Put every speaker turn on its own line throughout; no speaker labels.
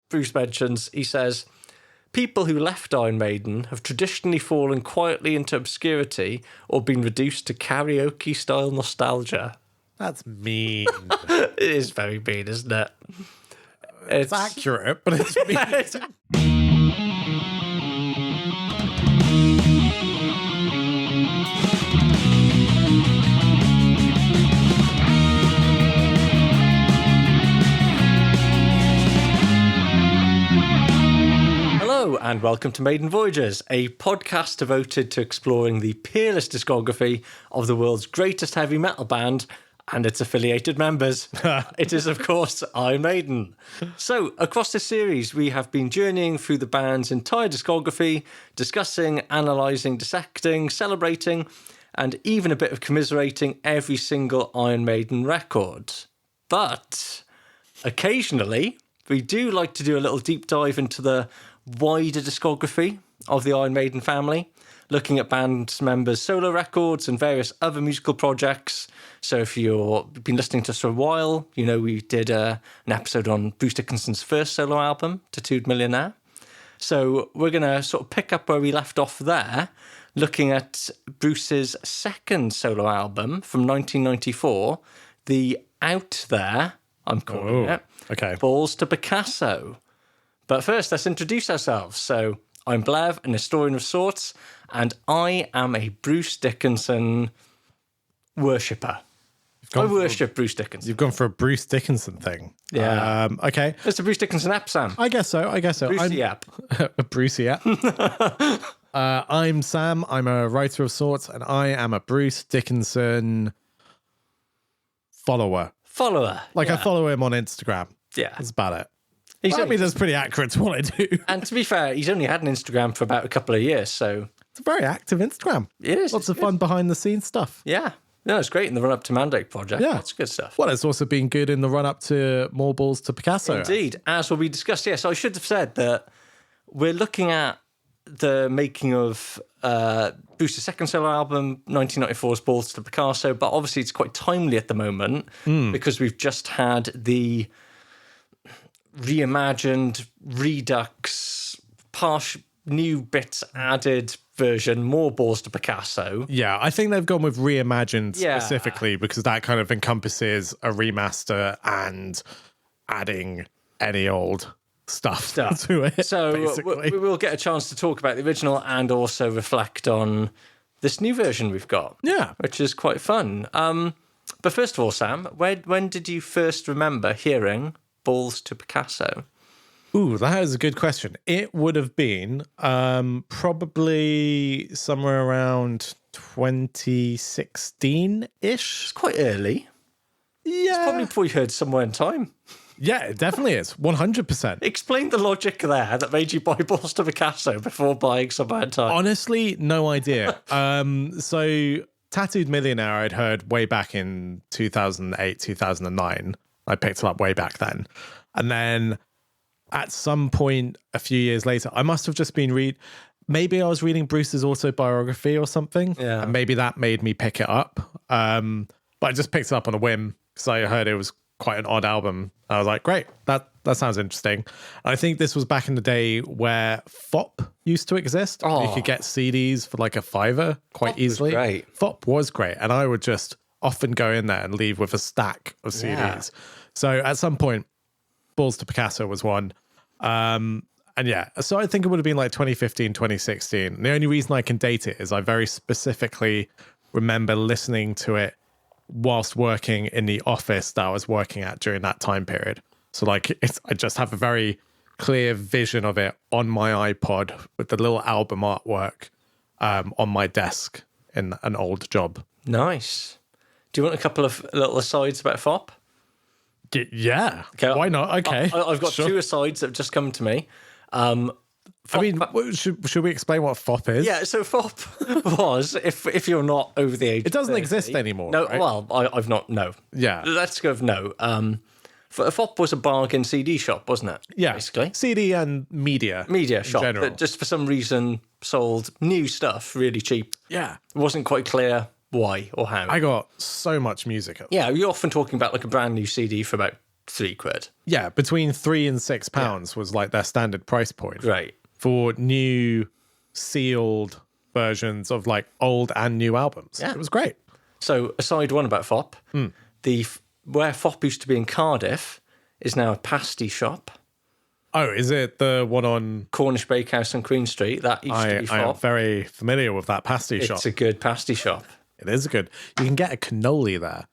Bruce mentions, he says, people who left Iron Maiden have traditionally fallen quietly into obscurity or been reduced to karaoke-style nostalgia.
That's mean.
It is very mean, isn't it?
It's accurate, but it's mean.
Hello and welcome to Maiden Voyagers, a podcast devoted to exploring the peerless discography of the world's greatest heavy metal band and its affiliated members. It is, of course, Iron Maiden. So, across this series, we have been journeying through the band's entire discography, discussing, analysing, dissecting, celebrating, and even a bit of commiserating every single Iron Maiden record. But, occasionally, we do like to do a little deep dive into the wider discography of the Iron Maiden family, looking at band members' solo records and various other musical projects. So if you've been listening to us for a while, you know we did an episode on Bruce Dickinson's first solo album, Tattooed Millionaire. So we're going to sort of pick up where we left off there, looking at Bruce's second solo album from 1994, the Out There, I'm calling it,
okay.
Balls To Picasso. But first, let's introduce ourselves. So, I'm Bledd, an historian of sorts, and I am a Bruce Dickinson worshipper. I worship Bruce Dickinson.
You've gone for a Bruce Dickinson thing.
Yeah.
Okay.
It's a Bruce Dickinson app, Sam.
I guess so.
Brucey app.
A Brucey app. I'm Sam. I'm a writer of sorts, and I am a Bruce Dickinson follower. Like I follow him on Instagram.
Yeah.
That's about it. That's pretty accurate to what I do.
And to be fair, he's only had an Instagram for about a couple of years, so...
It's a very active Instagram.
It is.
Lots of fun behind-the-scenes stuff.
Yeah. No, it's great in the run-up to Mandate project.
Yeah.
It's good stuff.
Well, it's also been good in the run-up to more Balls to Picasso.
Indeed. As will be discussed, yes. I should have said that we're looking at the making of Bruce's second solo album, 1994's Balls to Picasso, but obviously it's quite timely at the moment because we've just had the reimagined, redux, partial new bits added version, more Balls to Picasso.
Yeah, I think they've gone with reimagined specifically because that kind of encompasses a remaster and adding any old stuff to it.
So we will get a chance to talk about the original and also reflect on this new version we've got.
Yeah.
Which is quite fun. But first of all, Sam, when did you first remember hearing Balls to Picasso?
Ooh, that is a good question. It would have been probably somewhere around 2016-ish.
It's quite early.
Yeah.
It's probably before you heard Somewhere in Time.
Yeah, it definitely is. 100%.
Explain the logic there that made you buy Balls to Picasso before buying Somewhere in Time.
Honestly, no idea. So Tattooed Millionaire I'd heard way back in 2008, 2009. I picked it up way back then. And then at some point a few years later, I must have just been maybe I was reading Bruce's autobiography or something.
Yeah.
And maybe that made me pick it up. But I just picked it up on a whim because I heard it was quite an odd album. I was like, great, that sounds interesting. And I think this was back in the day where FOP used to exist.
Oh.
You could get CDs for like $5 quite
FOP
easily.
Was great.
FOP was great. And I would just often go in there and leave with a stack of CDs. Yeah. So at some point, Balls to Picasso was one. And yeah, so I think it would have been like 2015, 2016. And the only reason I can date it is I very specifically remember listening to it whilst working in the office that I was working at during that time period. So like I just have a very clear vision of it on my iPod with the little album artwork on my desk in an old job.
Nice. Do you want a couple of little asides about FOP?
Yeah.
Okay,
why not? Okay.
I've got two asides that have just come to me.
Should we explain what FOP is?
Yeah, so FOP was, if you're not over the age
it doesn't
30,
exist anymore.
No,
right?
well, I've not, no.
Yeah.
Let's go with no. FOP was a bargain CD shop, wasn't it?
Yeah.
Basically.
CD and media
shop
general.
that just for some reason sold new stuff really cheap.
Yeah.
It wasn't quite clear why or how.
I got so much music.
Yeah, you're often talking about like a brand new CD for about £3.
Yeah, between £3 and £6 was like their standard price point.
Right.
For new sealed versions of like old and new albums.
Yeah.
It was great.
So aside one about FOP, where FOP used to be in Cardiff is now a pasty shop.
Oh, is it the one on
Cornish Bakehouse on Queen Street? That used to be FOP.
I am very familiar with that pasty shop.
It's a good pasty shop.
It is good. You can get a cannoli there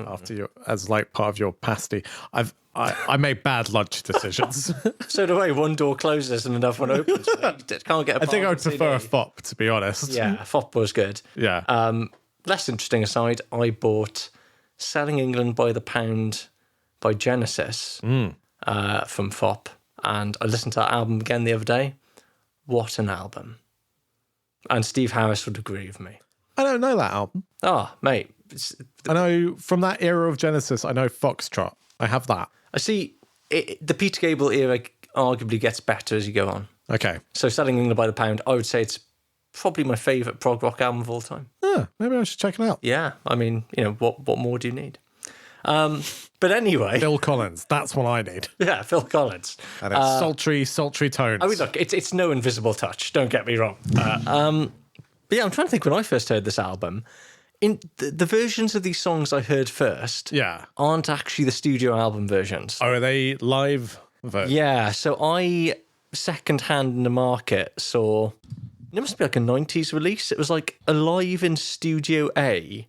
after you as like part of your pasty. I make bad lunch decisions.
So do I. One door closes and another one opens. You can't get.
I think I would prefer a FOP, to be honest.
Yeah, FOP was good.
Yeah.
Less interesting aside, I bought "Selling England by the Pound" by Genesis from FOP, and I listened to that album again the other day. What an album! And Steve Harris would agree with me.
I don't know that album.
Oh, mate.
I know from that era of Genesis, I know Foxtrot. I have that.
I see the Peter Gabriel era arguably gets better as you go on.
Okay.
So Selling England by the Pound, I would say it's probably my favourite prog rock album of all time.
Maybe I should check it out.
Yeah. I mean, what more do you need? But anyway.
Phil Collins. That's what I need.
Yeah, Phil Collins.
And it's sultry tones.
I mean, look, it's no Invisible Touch. Don't get me wrong. But yeah, I'm trying to think when I first heard this album. In the versions of these songs I heard first aren't actually the studio album versions.
Oh, are they live versions?
Yeah, so I secondhand in the market saw, it must be like a 90s release. It was like a live in Studio A.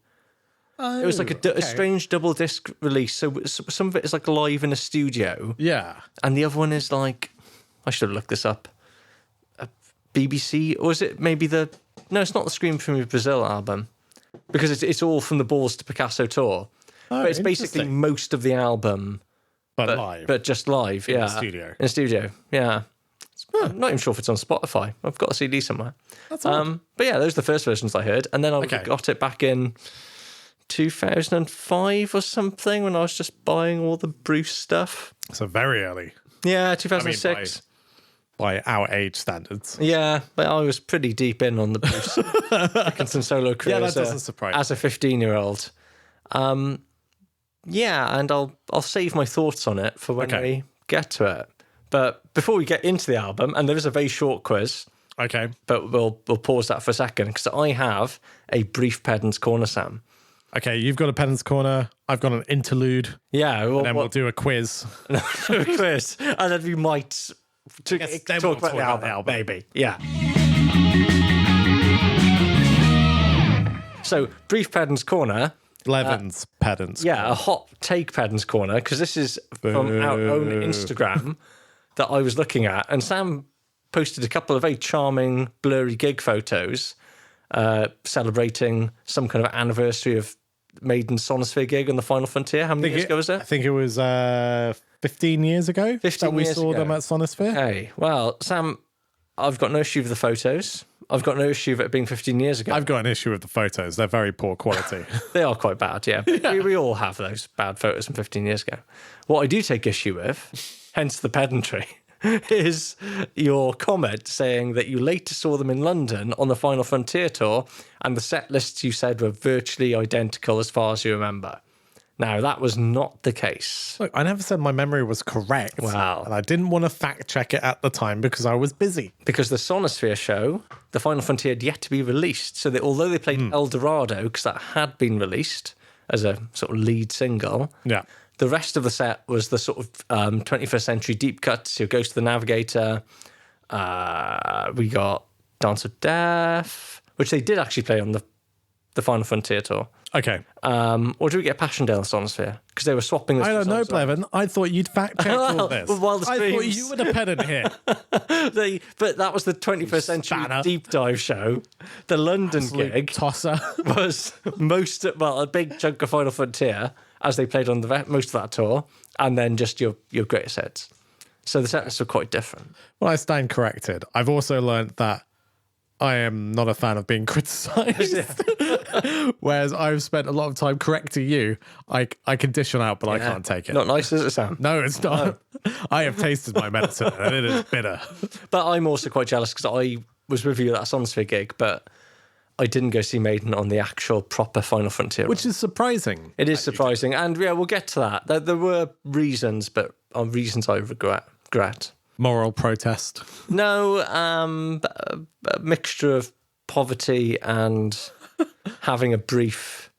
It was like a strange double disc release. So some of it is like live in a studio.
Yeah.
And the other one is like, I should have looked this up. BBC, or is it maybe no, it's not the Scream from Brazil album. Because it's all from the Balls to Picasso tour.
Oh,
but it's basically most of the album.
But live.
But just live,
In the studio.
In the studio, yeah. I'm not even sure if it's on Spotify. I've got a CD somewhere.
That's odd.
But yeah, those are the first versions I heard. And then I got it back in 2005 or something when I was just buying all the Bruce stuff.
So very early.
Yeah, 2006.
By our age standards.
Yeah, but I was pretty deep in on the Bruce Dickinson solo career.
Yeah, that doesn't surprise me.
As a 15-year-old. Yeah, and I'll save my thoughts on it for when we get to it. But before we get into the album, and there is a very short quiz.
Okay.
But we'll pause that for a second, because I have a brief Pedant's Corner, Sam.
Okay, you've got a Pedant's Corner. I've got an interlude.
Yeah. Well,
and then we'll do a quiz.
A quiz. And then we might talk about the album, maybe. Yeah. So, brief Pedant's Corner.
Levin's Pedant's
Corner.
Yeah,
a hot take Pedant's Corner, because this is from our own Instagram that I was looking at. And Sam posted a couple of very charming, blurry gig photos celebrating some kind of anniversary of Maiden's Sonosphere gig on the Final Frontier. How many years ago was it?
I think it was 15 years ago
15
that we
years
saw
ago.
them at Sonosphere.
Hey, well, Sam, I've got no issue with the photos. I've got no issue with it being 15 years ago.
I've got an issue with the photos. They're very poor quality.
They are quite bad, yeah. We all have those bad photos from 15 years ago. What I do take issue with, hence the pedantry, is your comment saying that you later saw them in London on the Final Frontier tour and the set lists you said were virtually identical as far as you remember. Now, that was not the case.
Look, I never said my memory was correct.
Wow.
And I didn't want to fact check it at the time because I was busy.
Because the Sonosphere show, the Final Frontier, had yet to be released. So although they played El Dorado, because that had been released as a sort of lead single, the rest of the set was the sort of 21st century deep cuts. Your Ghost of the Navigator. We got Dance of Death, which they did actually play on the Final Frontier tour.
Okay.
Or do we get Passchendaele Sonosphere? Because they were swapping this.
I don't know, Blevin. I thought you'd fact check all this.
Well, I
thought you were the pedant here.
But that was the 21st century deep dive show. The London gig
tosser
was a big chunk of Final Frontier as they played on most of that tour, and then just your greatest hits. So the set lists were quite different.
Well, I stand corrected. I've also learned that I am not a fan of being criticised. Whereas I've spent a lot of time correcting you. I can dish it out, but I can't take it.
Not nice, does it sound?
No, it's not. I have tasted my medicine and it is bitter.
But I'm also quite jealous because I was with you at that Sonosphere gig, but I didn't go see Maiden on the actual proper Final Frontier run.
Which is surprising.
It is surprising. And yeah, we'll get to that. There were reasons, but reasons I regret.
Moral protest.
No, a mixture of poverty and having a brief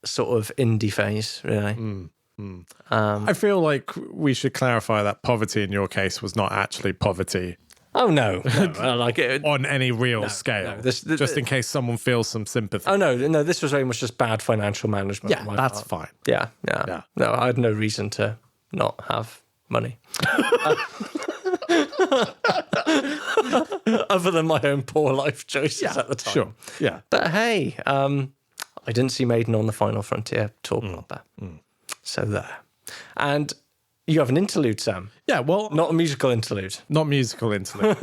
sort of indie phase, really.
I feel like we should clarify that poverty in your case was not actually poverty.
Oh, no. Like it,
on any real scale.
No,
just in case someone feels some sympathy.
Oh, no, this was very much just bad financial management.
Yeah, that's fine.
Yeah. No, I had no reason to not have money. Other than my own poor life choices at the time.
Sure, yeah.
But hey, I didn't see Maiden on the Final Frontier tour proper. So there. And you have an interlude, Sam.
Yeah, well...
Not a musical interlude.
Not musical interlude.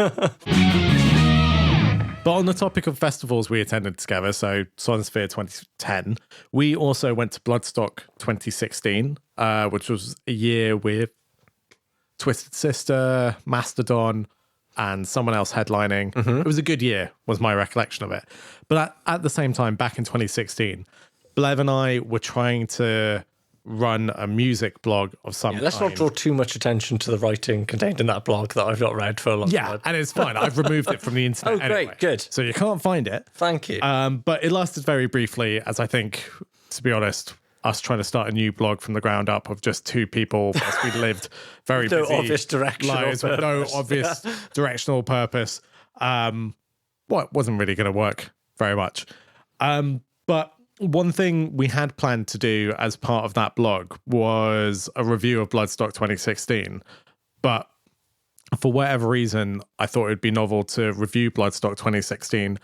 But on the topic of festivals we attended together, so Sonosphere 2010, we also went to Bloodstock 2016, which was a year with Twisted Sister, Mastodon, and someone else headlining. It was a good year, was my recollection of it. But at the same time, back in 2016, Bledd and I were trying to run a music blog of some kind.
Let's not draw too much attention to the writing contained in that blog that I've not read for a long time.
Yeah, and it's fine. I've removed it from the internet.
Oh, great,
anyway.
good.
So you can't find it.
Thank you.
But it lasted very briefly, as I think, to be honest, us trying to start a new blog from the ground up of just two people whilst we lived very busy
obvious directional
lives with no
purpose.
obvious directional purpose. It wasn't really going to work very much. But one thing we had planned to do as part of that blog was a review of Bloodstock 2016. But for whatever reason, I thought it would be novel to review Bloodstock 2016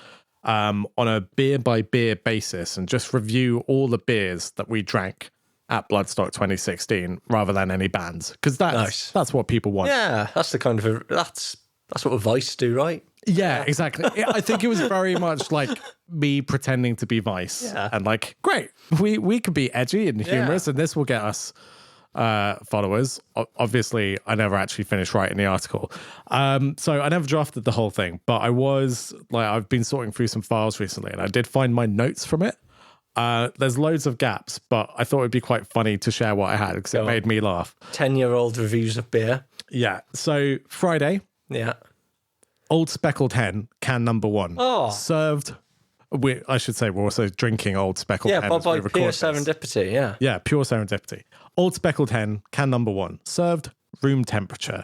on a beer by beer basis and just review all the beers that we drank at Bloodstock 2016 rather than any bands. Because that's what people want.
Yeah, that's the kind of that's what Vice do, right?
Yeah, exactly. I think it was very much like me pretending to be Vice and like, great, we could be edgy and humorous and this will get us followers. Obviously, I never actually finished writing the article. So I never drafted the whole thing, but I've been sorting through some files recently and I did find my notes from it. There's loads of gaps, but I thought it'd be quite funny to share what I had because it made me laugh.
10-year-old reviews of beer.
Yeah. So Friday.
Yeah.
Old Speckled Hen, can number 1.
Oh.
Served. I should say we're also drinking Old Speckled Hen.
Yeah, by pure serendipity, yeah.
Yeah, pure serendipity. Old Speckled Hen, can number 1. Served, room temperature.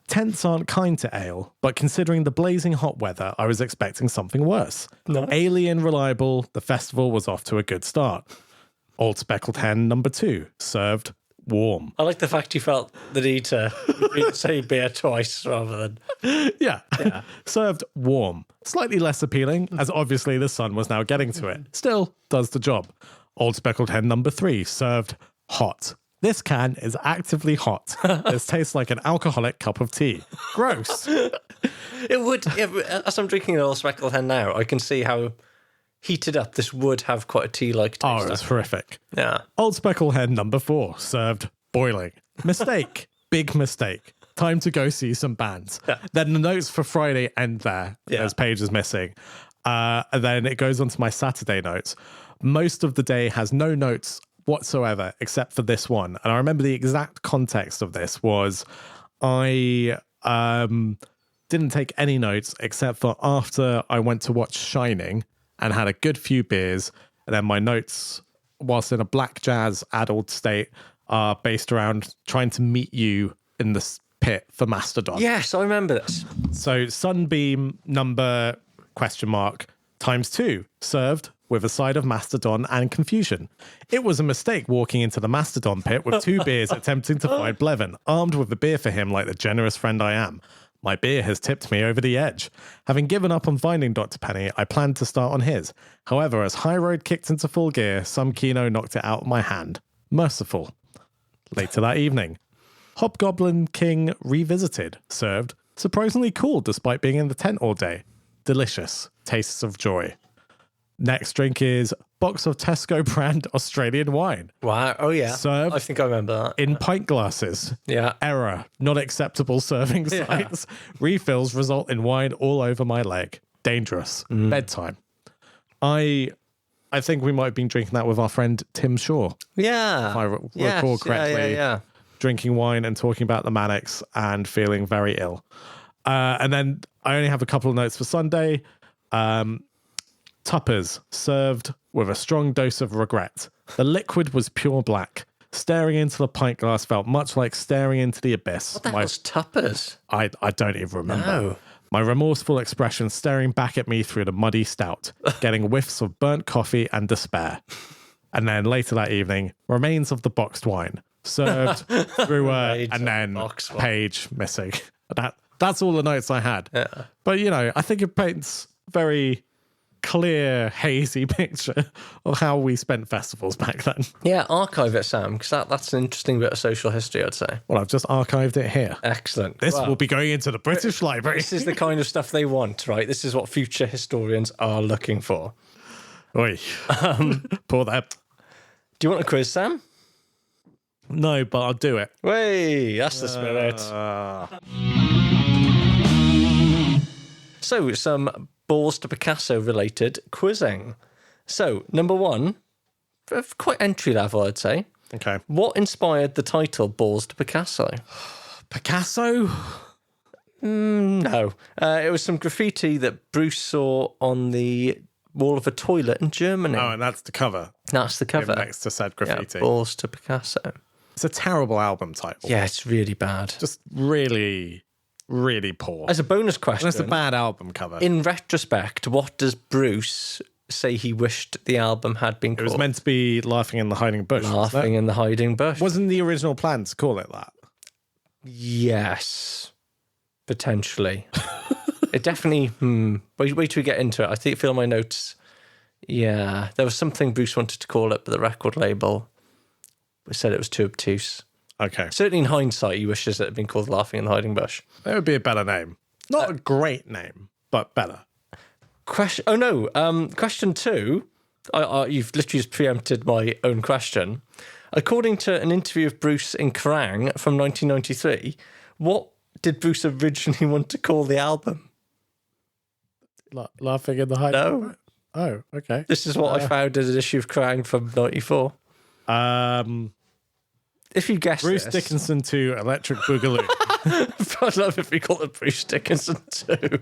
Tents aren't kind to ale, but considering the blazing hot weather, I was expecting something worse.
Nice.
Alien reliable, the festival was off to a good start. Old Speckled Hen, number 2. Served, warm.
I like the fact you felt the need to say beer twice rather than...
Yeah. Served warm. Slightly less appealing, as obviously the sun was now getting to it. Still does the job. Old Speckled Hen number 3. Served hot. This can is actively hot. This tastes like an alcoholic cup of tea. Gross.
It would... as I'm drinking an Old Speckled Hen now, I can see how heated up this would have quite a tea-like taste.
Oh, it's horrific.
Yeah.
Old Speckled Hen number 4. Served boiling. Mistake. Big mistake. Time to go see some bands. Yeah. Then the notes for Friday end there. Yeah. There's pages missing. And then it goes on to my Saturday notes. Most of the day has no notes whatsoever except for this one. And I remember the exact context of this was I didn't take any notes except for after I went to watch Shining and had a good few beers. And then my notes, whilst in a black jazz addled state, are based around trying to meet you in the pit for Mastodon.
Yes, I remember this.
So Sunbeam number ? ×2 served with a side of Mastodon and confusion. It was a mistake walking into the Mastodon pit with 2 beers attempting to find Blevin, armed with a beer for him like the generous friend I am. My beer has tipped me over the edge. Having given up on finding Dr. Penny, I planned to start on his. However, as High Road kicked into full gear, some Kino knocked it out of my hand. Merciful. Later that evening, Hobgoblin King Revisited served. Surprisingly cool despite being in the tent all day. Delicious. Tastes of joy. Next drink is box of Tesco brand Australian wine.
Wow. Oh, yeah.
Served
I think I remember that.
in pint glasses.
Yeah.
Error. Not acceptable serving size. Refills result in wine all over my leg. Dangerous. Bedtime. I think we might have been drinking that with our friend Tim Shaw.
Yeah.
If I recall correctly.
Yeah.
Drinking wine and talking about the Manics and feeling very ill. And then I only have a couple of notes for Sunday. Tuppers served with a strong dose of regret. The liquid was pure black. Staring into the pint glass felt much like staring into the abyss.
What the hell's Tuppers?
I don't even remember.
No.
My remorseful expression staring back at me through the muddy stout, getting whiffs of burnt coffee and despair. And then later that evening, remains of the boxed wine, served through and then page missing. That's all the notes I had.
Yeah.
But, I think it paints a very clear, hazy picture of how we spent festivals back then.
Yeah, archive it, Sam, because that's an interesting bit of social history, I'd say.
Well, I've just archived it here.
Excellent.
This will be going into the British Library.
This is the kind of stuff they want, right? This is what future historians are looking for.
Oi. Pour that.
Do you want a quiz, Sam?
No, but I'll do it.
Way, that's the spirit. So, some Balls to Picasso related quizzing. So, number one, quite entry level, I'd say.
Okay.
What inspired the title Balls to Picasso?
Picasso?
No. It was some graffiti that Bruce saw on the wall of a toilet in Germany.
Oh, and that's the cover.
That's the cover.
Next to said graffiti.
Yeah, Balls to Picasso.
It's a terrible album title.
Yeah, it's really bad.
Just really, really poor.
As a bonus question,
and it's a bad album cover.
In retrospect, what does Bruce say he wished the album had been called?
It was meant to be Laughing in the Hiding Bush.
Laughing in the Hiding Bush.
Wasn't the original plan to call it that?
Yes. Potentially. It definitely... Wait till we get into it. I feel on my notes. Yeah. There was something Bruce wanted to call it, but the record label said it was too obtuse.
Okay.
Certainly in hindsight, he wishes it had been called Laughing in the Hiding Bush.
That would be a better name. Not a great name, but better.
Question 2. You've literally just preempted my own question. According to an interview of Bruce in Kerrang from 1993, what did Bruce originally want to call the album?
Laughing in the Hiding
No.
Bush? Oh, okay.
This is what I found in an issue of Kerrang from 94. If you guess
Bruce Dickinson 2 Electric Boogaloo.
I'd love if we called it Bruce Dickinson 2.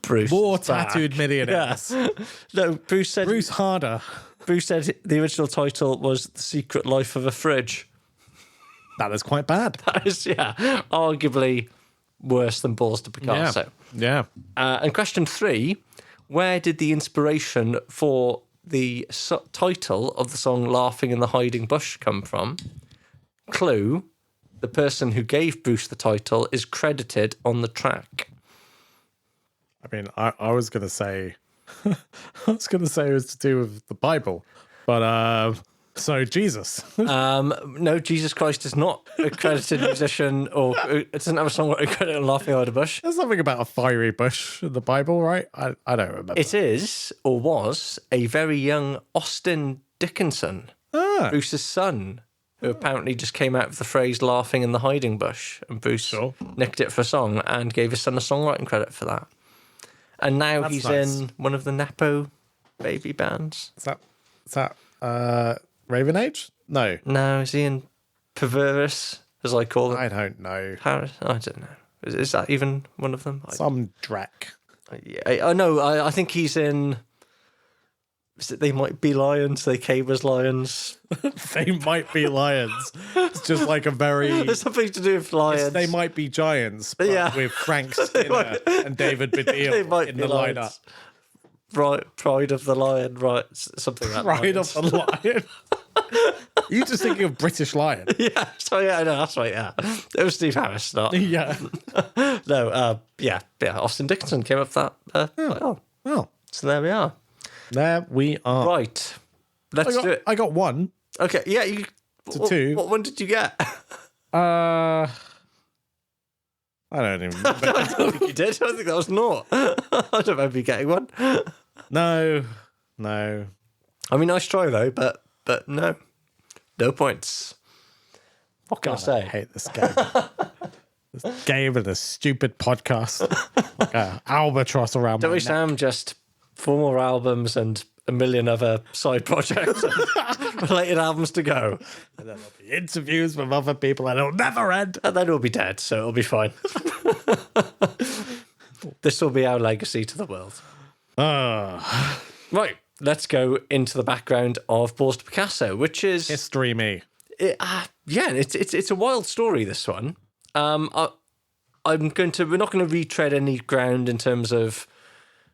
Bruce.
More
back.
tattooed millionaires.
Yeah. No, Bruce said...
Bruce Harder.
Bruce said the original title was The Secret Life of a Fridge.
That is quite bad.
That is, arguably worse than Balls to Picasso.
Yeah.
And question 3, where did the inspiration for the title of the song Laughing in the Hiding Bush come from? Clue, the person who gave Bruce the title is credited on the track.
I mean, I was going to say... it was to do with the Bible. But, so Jesus.
No, Jesus Christ is not a credited musician, or it doesn't have a song credited on Laughing in the Hiding Bush.
There's something about a fiery bush in the Bible, right? I don't remember.
It is, or was, a very young Austin Dickinson, Bruce's son, who apparently just came out with the phrase laughing in the hiding bush, and Bruce nicked it for a song and gave his son a songwriting credit for that. And now he's nice. In one of the Nepo baby bands.
Is that Raven Age? No.
No, is he in Perverse, as I call them?
I don't know.
I don't know. Is that even one of them?
Some Drek.
Yeah, I know. I think he's in... They Might Be Lions. They came as lions.
They Might Be Lions. It's just like a very...
There's something to do with lions.
They Might Be Giants, but with Frank Skinner and David Baddiel in the lineup.
Right, Pride of the Lion, right, something like that.
Pride of the Lion? Are you just thinking of British Lion?
Yeah, so yeah, no, that's right, yeah. It was Steve Harris, not...
Yeah.
No, Austin Dickinson came up with that.
Well.
So there we are.
There we are.
Right, let's do it.
I got one.
Okay, yeah, you...
Two.
What one did you get?
I don't even remember.
I don't think you did. I don't think that was naught. I don't remember you getting one.
No.
I mean, nice try though, but no. No points. What can I say?
I hate this game. This game and this stupid podcast. Like an albatross around
Don't
my
we,
neck.
Sam? Just 4 more albums and a million other side projects and related albums to go.
And then there'll be interviews with other people and it'll never end.
And then it'll be dead, so it'll be fine. This will be our legacy to the world. Right, let's go into the background of Balls To Picasso, which is...
History me.
It's a wild story, this one. We're not going to retread any ground in terms of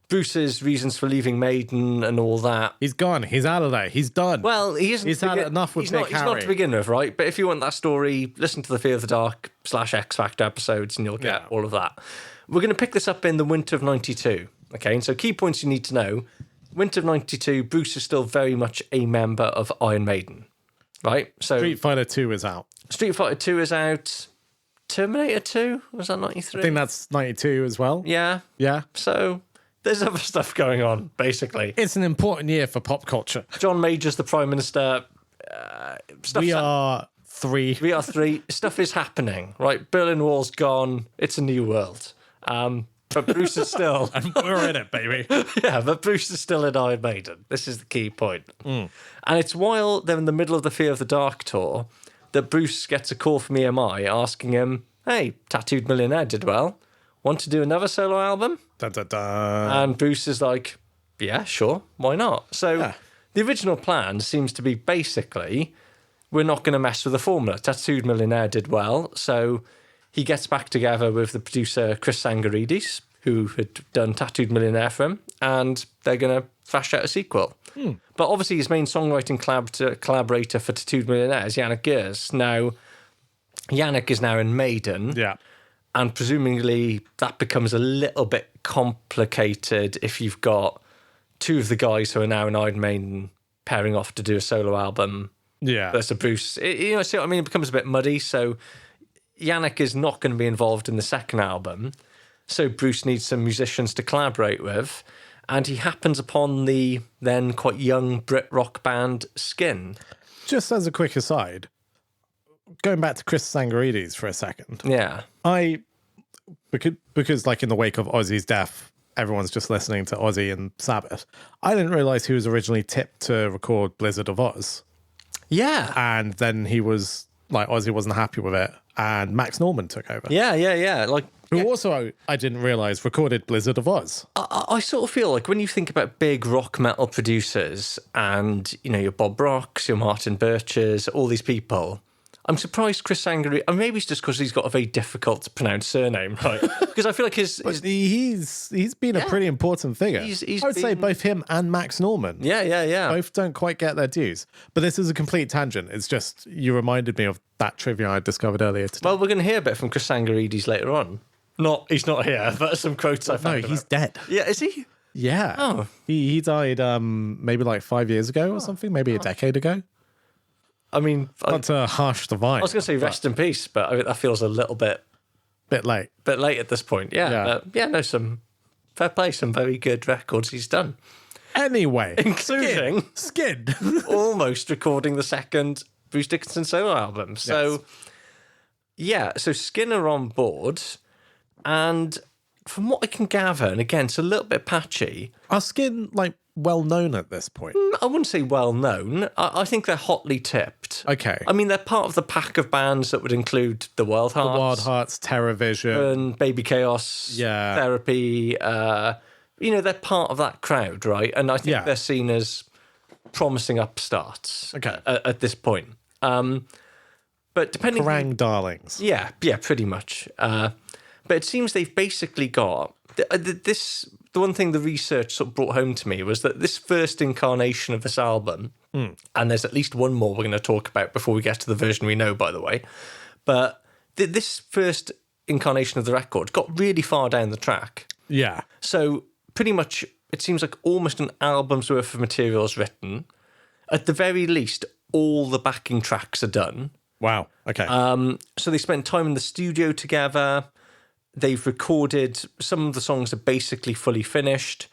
Bruce's reasons for leaving Maiden and all that.
He's gone. He's out of there. He's done.
Well, he isn't.
He's had enough with Nick
He's not to begin with, right? But if you want that story, listen to the Fear of the Dark /X Factor episodes and you'll get all of that. We're going to pick this up in the winter of 92. Okay, and so key points you need to know. Winter of 92, Bruce is still very much a member of Iron Maiden, right? So
Street Fighter 2 is out.
Street Fighter 2 is out. Terminator 2, was that 93?
I think that's 92 as well.
Yeah.
Yeah.
So there's other stuff going on, basically.
It's an important year for pop culture.
John Major's the Prime Minister.
We are 3.
We are 3. Stuff is happening, right? Berlin Wall's gone. It's a new world. But Bruce is still...
And we're in it, baby.
Yeah, but Bruce is still in Iron Maiden. This is the key point. And it's while they're in the middle of the Fear of the Dark tour that Bruce gets a call from EMI asking him, hey, Tattooed Millionaire did well. Want to do another solo album?
Dun, dun, dun.
And Bruce is like, yeah, sure, why not? So the original plan seems to be basically, we're not going to mess with the formula. Tattooed Millionaire did well, so he gets back together with the producer Chris Sangarides, who had done Tattooed Millionaire for him, and they're going to thrash out a sequel. But obviously his main songwriting collaborator for Tattooed Millionaire is Yannick Gers. Now, Yannick is now in Maiden.
Yeah.
And presumably that becomes a little bit complicated if you've got 2 of the guys who are now in Iron Maiden pairing off to do a solo album.
Yeah.
Versus Bruce. See what I mean? It becomes a bit muddy. So Yannick is not going to be involved in the second album. So Bruce needs some musicians to collaborate with. And he happens upon the then quite young Brit rock band Skin.
Just as a quick aside, going back to Chris Sangarides for a second.
Yeah.
Because like in the wake of Ozzy's death, everyone's just listening to Ozzy and Sabbath. I didn't realize he was originally tipped to record Blizzard of Oz.
Yeah.
And then he was like, Ozzy wasn't happy with it. And Max Norman took over.
Yeah.
Who also, I didn't realize, recorded Blizzard of Oz.
I sort of feel like when you think about big rock metal producers and, you know, your Bob Rocks, your Martin Birches, all these people, I'm surprised Chris Sangari, and maybe it's just because he's got a very difficult to pronounce surname, right? Because I feel like he's
been a pretty important figure. I would say both him and Max Norman.
Yeah.
Both don't quite get their dues. But this is a complete tangent. It's just, you reminded me of that trivia I discovered earlier today.
Well, we're going to hear a bit from Chris Sangarides later on. He's not here, but some quotes I found.
No, he's dead.
Yeah, is he?
Yeah.
Oh.
He died maybe like 5 years ago or something, maybe a decade ago.
I mean,
not to harsh the vine.
I was going to say rest in peace, but I mean, that feels a little bit
late.
Bit late at this point. Yeah. Some fair play, some very good records he's done.
Anyway,
including
Skin.
Almost recording the second Bruce Dickinson solo album. So, so Skin are on board, and from what I can gather, and again, it's a little bit patchy.
Are Skin like well known at this point?
I wouldn't say well known. I think they're hotly tipped.
Okay.
I mean, they're part of the pack of bands that would include the Wild Hearts,
TerraVision,
and Baby Chaos, Therapy. They're part of that crowd, right? And I think they're seen as promising upstarts. At this point. But depending,
Kerrang darlings.
Yeah, pretty much. But it seems they've basically got this. The one thing the research sort of brought home to me was that this first incarnation of this album, and there's at least one more we're going to talk about before we get to the version we know, by the way, but this first incarnation of the record got really far down the track.
Yeah.
So pretty much it seems like almost an album's worth of material is written. At the very least, all the backing tracks are done.
Wow. Okay.
So they spent time in the studio together. They've recorded, some of the songs are basically fully finished.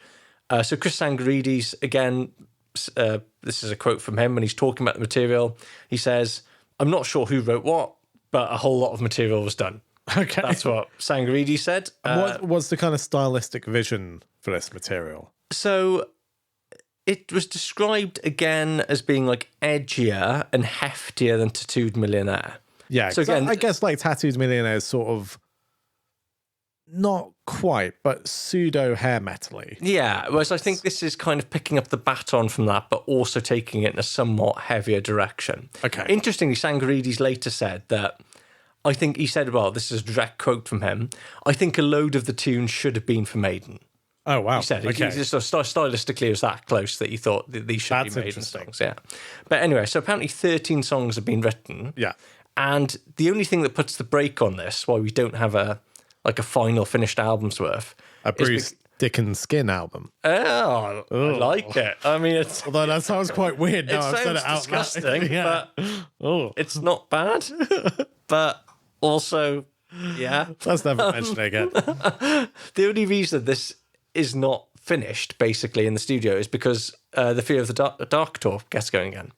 So Chris Sangarides, again, this is a quote from him when he's talking about the material. He says, I'm not sure who wrote what, but a whole lot of material was done.
Okay.
That's what Sangarides said.
What was the kind of stylistic vision for this material?
So it was described again as being like edgier and heftier than Tattooed Millionaire.
Yeah,
so again,
I guess like Tattooed Millionaire is sort of not quite, but pseudo hair metal-y.
Yeah, whereas I think this is kind of picking up the baton from that, but also taking it in a somewhat heavier direction.
Okay.
Interestingly, Sangarides later said that, I think he said, well, this is a direct quote from him, I think a load of the tunes should have been for Maiden.
Oh, wow.
He said
okay.
he just stylistically it was that close that he thought that these should be Maiden songs. Yeah. But anyway, so apparently 13 songs have been written.
Yeah.
And the only thing that puts the brake on this, why we don't have a final finished album's worth,
a Bruce Dickinson Skin album.
Oh, I like it. I mean, it's
although that sounds quite weird now I've said it out
disgusting,
yeah.
but it's not bad. But also, yeah,
let's never mention it again.
The only reason this is not finished, basically, in the studio is because the Fear of the Dark tour gets going again.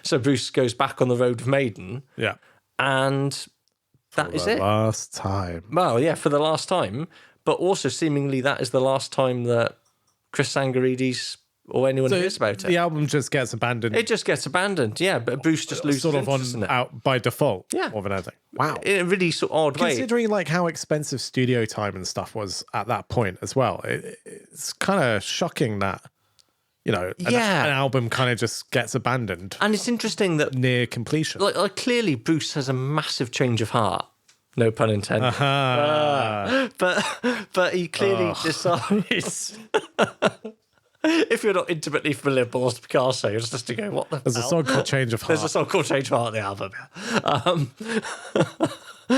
So Bruce goes back on the road with Maiden.
Yeah.
And that is it.
Last time.
Well, yeah, for the last time. But also, seemingly, that is the last time that Chris Sangarides or anyone hears about it.
The album just gets abandoned.
It just gets abandoned, yeah. But Bruce just loses
sort of on out by default.
Yeah.
More than anything. Wow.
In a really sort of odd way.
Considering like how expensive studio time and stuff was at that point as well, it's kind of shocking that, you know, an album kind of just gets abandoned.
And it's interesting that
near completion.
Like clearly Bruce has a massive change of heart. No pun intended. But he clearly decides. If you're not intimately familiar with Balls To Picasso, you're just to go, what the
There's
hell?
a song called Change of Heart.
There's a song called Change of Heart on the album.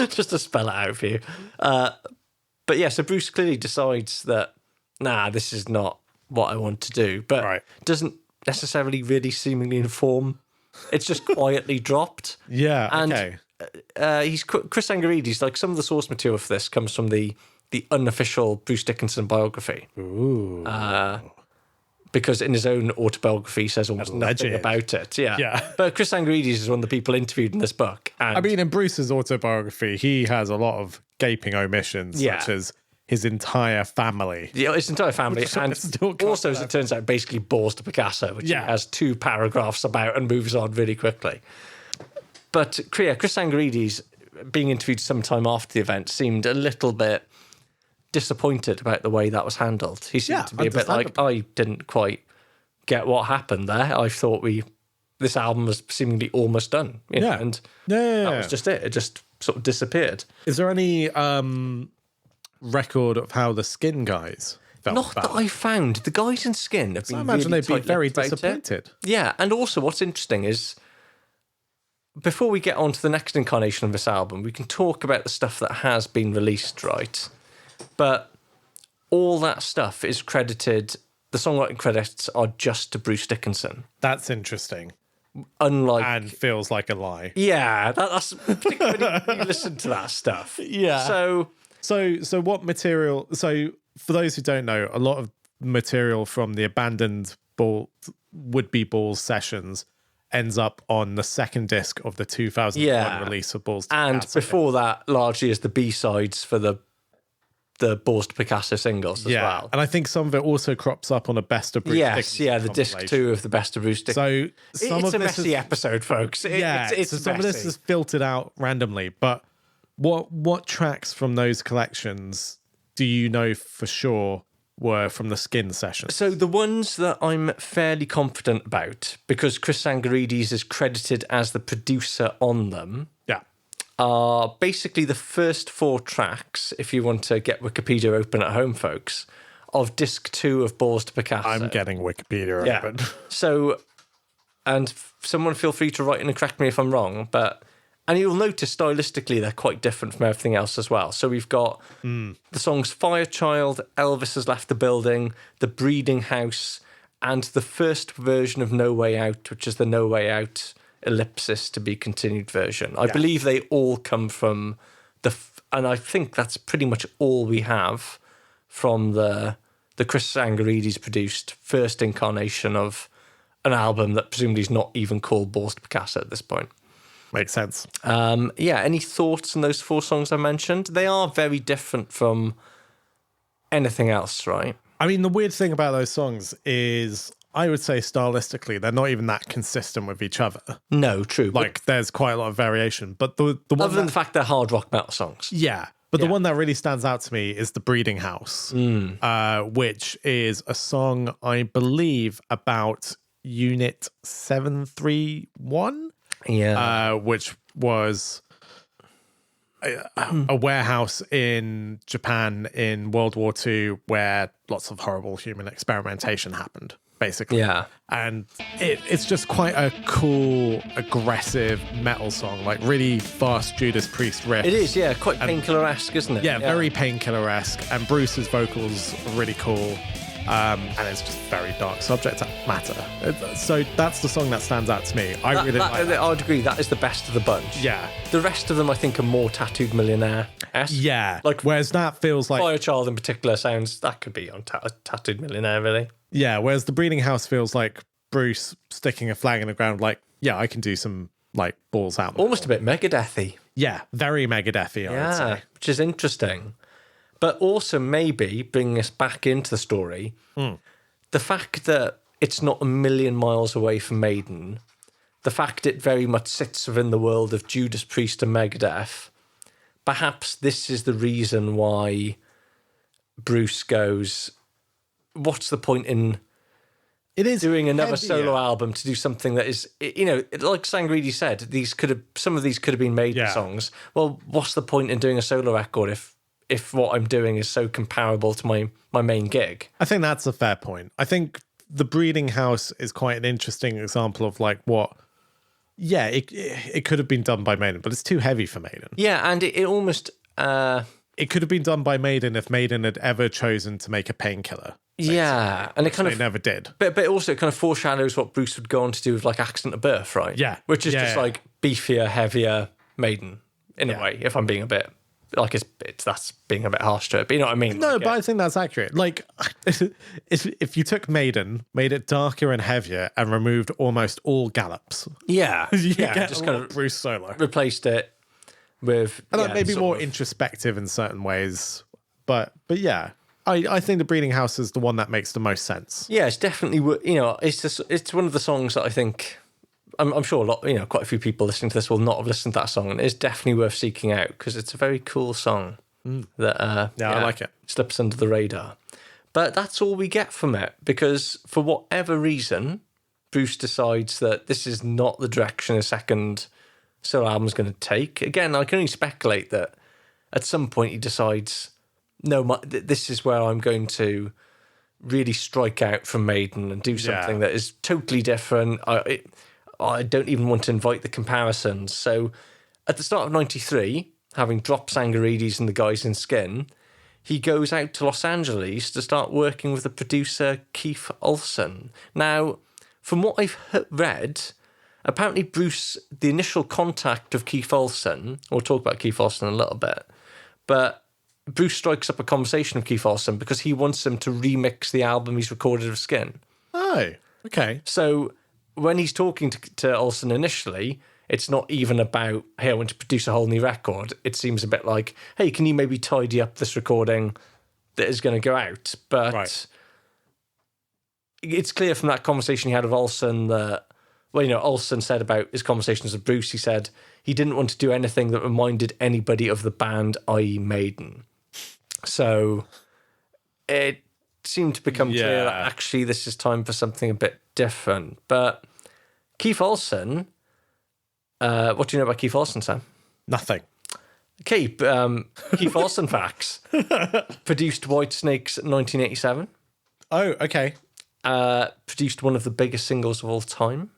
Just to spell it out for you. But yeah, so Bruce clearly decides that, nah, this is not what I want to do, but doesn't necessarily really seemingly inform. It's just quietly dropped.
Yeah,
and
okay.
He's Chris Sangarides, like some of the source material for this comes from the unofficial Bruce Dickinson biography.
Ooh.
Because in his own autobiography he says almost nothing about it. Yeah. But Chris Sangarides is one of the people interviewed in this book. And
I mean, in Bruce's autobiography, he has a lot of gaping omissions, such as his entire family.
Yeah, his entire family. And also, as it turns out, basically Balls To Picasso, which he has 2 paragraphs about and moves on really quickly. But Chris Sangarides, being interviewed sometime after the event, seemed a little bit disappointed about the way that was handled. He seemed to be a bit like, I didn't quite get what happened there. I thought this album was seemingly almost done. You know, and that was just it. It just sort of disappeared.
Is there any record of how the Skin guys felt
Not
about
that I found. The guys in Skin have been
I imagine
really
they'd be very disappointed.
Yeah, and also what's interesting is, before we get on to the next incarnation of this album, we can talk about the stuff that has been released, right? But all that stuff is credited, the songwriting credits are just to Bruce Dickinson.
That's interesting.
Unlike...
And feels like a lie.
Yeah, that's particularly when you listen to that stuff.
Yeah. So what material... So for those who don't know, a lot of material from the abandoned would-be Balls sessions ends up on the second disc of the 2001 release of Balls To Picasso.
And before that, largely is the B-sides for the Balls To Picasso singles as well.
And I think some of it also crops up on a Best of Bruce Dickinson
the disc 2 of the Best of Bruce Dickinson.
So
it's a messy episode, folks. It's
so some of this is filtered out randomly. But what tracks from those collections do you know for sure were from the Skin sessions?
So the ones that I'm fairly confident about, because Chris Sangarides is credited as the producer on them, are basically the first 4 tracks, if you want to get Wikipedia open at home, folks, of disc 2 of Balls To Picasso.
I'm getting Wikipedia open.
So, and someone feel free to write in and correct me if I'm wrong, and you'll notice stylistically they're quite different from everything else as well. So we've got the songs Firechild, Elvis Has Left the Building, The Breeding House, and the first version of No Way Out, which is the No Way Out ellipsis to be continued version. I believe they all come from and I think that's pretty much all we have from the Chris Sangarides produced first incarnation of an album that presumably is not even called Balls To Picasso at this point.
Makes sense.
Any thoughts on those 4 songs I mentioned? They are very different from anything else, right?
I mean, the weird thing about those songs is, I would say stylistically, they're not even that consistent with each other.
No, true.
Like, there's quite a lot of variation. But the one
other than the fact they're hard rock metal songs.
Yeah. But the one that really stands out to me is The Breeding House, which is a song, I believe, about Unit 731.
Yeah.
Which was a warehouse in Japan in World War II where lots of horrible human experimentation happened, basically.
Yeah.
And it's just quite a cool, aggressive metal song, like really fast Judas Priest riff.
It is, yeah, quite Painkiller-esque, isn't it?
Yeah, very Painkiller-esque. And Bruce's vocals are really cool. And it's just very dark subject matter. So that's the song that stands out to me. I really like that.
I'd agree, that is the best of the bunch.
Yeah.
The rest of them, I think, are more Tattooed Millionaire-esque.
Yeah.
Like,
whereas that feels like...
Firechild in particular sounds... That could be on Tattooed Millionaire, really.
Yeah, whereas The Breeding House feels like Bruce sticking a flag in the ground, like, yeah, I can do some, like, balls out.
Almost a bit Megadeth-y.
Yeah, very Megadeth-y, I would say.
Which is interesting. But also maybe bringing us back into the story, the fact that it's not a million miles away from Maiden, the fact it very much sits within the world of Judas Priest and Megadeth, perhaps this is the reason why Bruce goes, what's the point in doing another solo album to do something that is, you know, like Sangridi said, some of these could have been Maiden songs. Well, what's the point in doing a solo record if what I'm doing is so comparable to my main gig?
I think that's a fair point. I think The Breeding House is quite an interesting example of like what, yeah, it could have been done by Maiden, but it's too heavy for Maiden.
Yeah, and it almost...
it could have been done by Maiden if Maiden had ever chosen to make a Painkiller.
Yeah, and it kind of...
They never did.
But also it kind of foreshadows what Bruce would go on to do with like Accident of Birth, right?
Yeah.
Which is just like beefier, heavier Maiden, in a way, if I'm being a bit... Like that's being a bit harsh to it, but you know what I mean?
No, but I think that's accurate. Like, if you took Maiden, made it darker and heavier, and removed almost all gallops,
just kind of
Bruce solo,
replaced it with,
and that may be more introspective in certain ways, but yeah, I think The Breeding House is the one that makes the most sense.
Yeah, it's definitely, you know, it's one of the songs that I think. I'm sure quite a few people listening to this will not have listened to that song, and it's definitely worth seeking out because it's a very cool song that I like it. Slips under the radar. But that's all we get from it because for whatever reason, Bruce decides that this is not the direction a second solo album is going to take. Again, I can only speculate that at some point he decides, no, this is where I'm going to really strike out from Maiden and do something that is totally different. I don't even want to invite the comparisons. So at the start of 93, having dropped Sangaridis and the guys in Skin, he goes out to Los Angeles to start working with the producer Keith Olsen. Now, from what I've read, apparently Bruce, the initial contact of Keith Olsen, we'll talk about Keith Olsen in a little bit, but Bruce strikes up a conversation with Keith Olsen because he wants him to remix the album he's recorded of Skin.
Oh, okay.
So when he's talking to Olsen initially, it's not even about, hey, I want to produce a whole new record. It seems a bit like, hey, can you maybe tidy up this recording that is going to go out? But it's clear from that conversation he had with Olsen that, well, you know, Olsen said about his conversations with Bruce, he said he didn't want to do anything that reminded anybody of the band, i.e. Maiden. So it seemed to become clear that actually this is time for something a bit different. But Keith Olsen, what do you know about Keith Olsen, Sam?
Nothing.
Okay, Keith Olsen facts. Produced Whitesnake's 1987.
Oh, okay.
Produced one of the biggest singles of all time.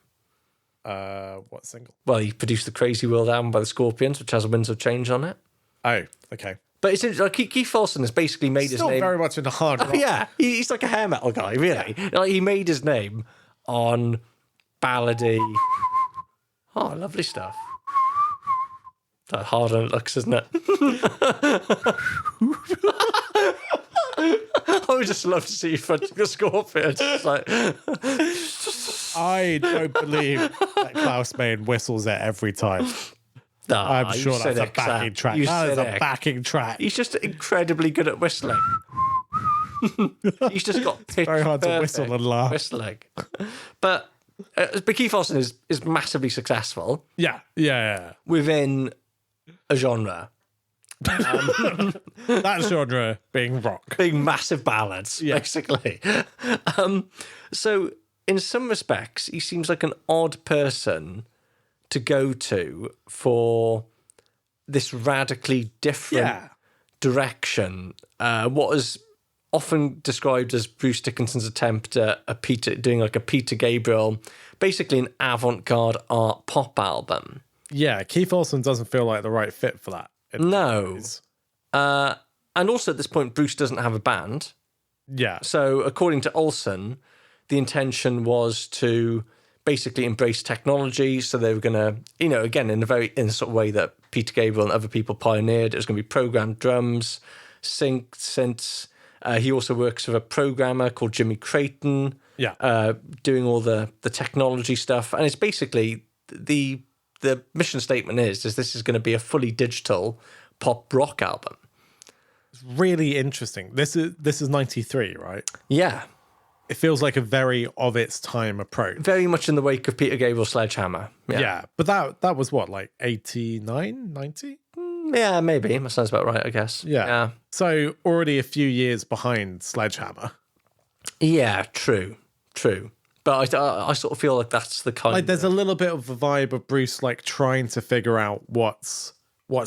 What single?
Well, he produced the Crazy World album by the Scorpions, which has a Winds of Change on it.
Oh, okay.
But it's like Keith Olsen has basically made his name.
Still very much in the hard rock.
Oh, yeah, he's like a hair metal guy, really. Yeah. Like, he made his name on ballady. Oh, lovely stuff. That hard on it looks, isn't it? I would just love to see you fronting the Scorpions. It's like...
I don't believe that Klaus Main whistles it every time.
Nah,
I'm sure that's a backing track. That is a backing track.
He's just incredibly good at whistling. He's just got pitch
very hard to whistle and laugh.
whistling. But Keith Olsen is massively successful.
Yeah.
Within a genre.
That genre being rock.
Being massive ballads, basically. So in some respects, he seems like an odd person to go to for this radically different direction. What is often described as Bruce Dickinson's attempt at doing like a Peter Gabriel, basically an avant-garde art pop album.
Yeah, Keith Olsen doesn't feel like the right fit for that.
No. And also at this point, Bruce doesn't have a band.
Yeah.
So according to Olsen, the intention was to basically embrace technology. So they were going to, you know, again, in the sort of way that Peter Gabriel and other people pioneered, it was going to be programmed drums, synths. He also works with a programmer called Jimmy Creighton, doing all the technology stuff. And it's basically the mission statement is this is going to be a fully digital pop rock album.
It's really interesting. This is 93, right?
Yeah.
It feels like a very of its time approach.
Very much in the wake of Peter Gabriel's Sledgehammer.
Yeah. But that was what, like 89, 90?
Yeah, maybe. That sounds about right, I guess.
Yeah. So already a few years behind Sledgehammer.
Yeah, true. But I sort of feel like that's the kind.
Like there's a little bit of a vibe of Bruce like trying to figure out what's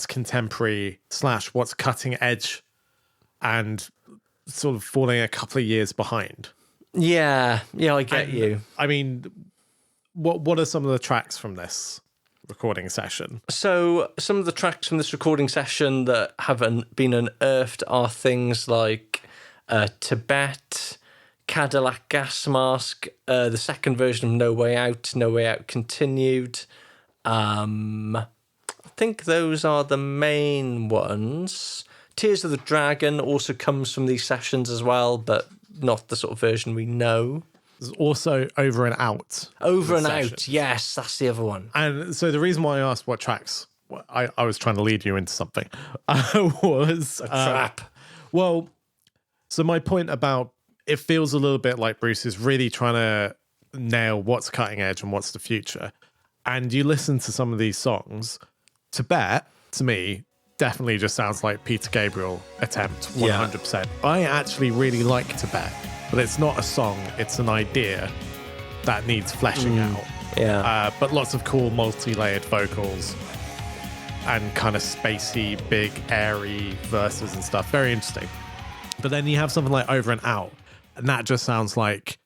contemporary / what's cutting edge, and sort of falling a couple of years behind.
Yeah, I get you.
I mean, what are some of the tracks from this recording session?
So some of the tracks from this recording session that haven't been unearthed are things like Tibet, Cadillac Gas Mask, the second version of No Way Out Continued. I think those are the main ones. Tears of the Dragon also comes from these sessions as well, but not the sort of version we know.
There's also Over and Out.
Over and Out, yes, that's the other one.
And so the reason why I asked what tracks, I was trying to lead you into something, was...
A trap.
Well, so my point about it feels a little bit like Bruce is really trying to nail what's cutting edge and what's the future. And you listen to some of these songs, Tibet, to me, definitely just sounds like Peter Gabriel attempt, 100%. Yeah. I actually really like Tibet, but it's not a song, it's an idea that needs fleshing out.
Yeah.
But lots of cool multi-layered vocals and kind of spacey, big, airy verses and stuff. Very interesting. But then you have something like Over and Out, and that just sounds like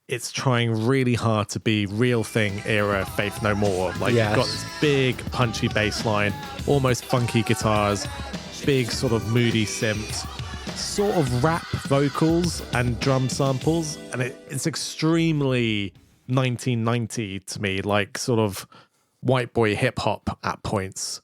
it's trying really hard to be Real Thing era Faith No More. Like you've got this big punchy bass line, almost funky guitars, big sort of moody synths, sort of rap vocals and drum samples. And it's extremely 1990 to me, like sort of white boy hip hop at points.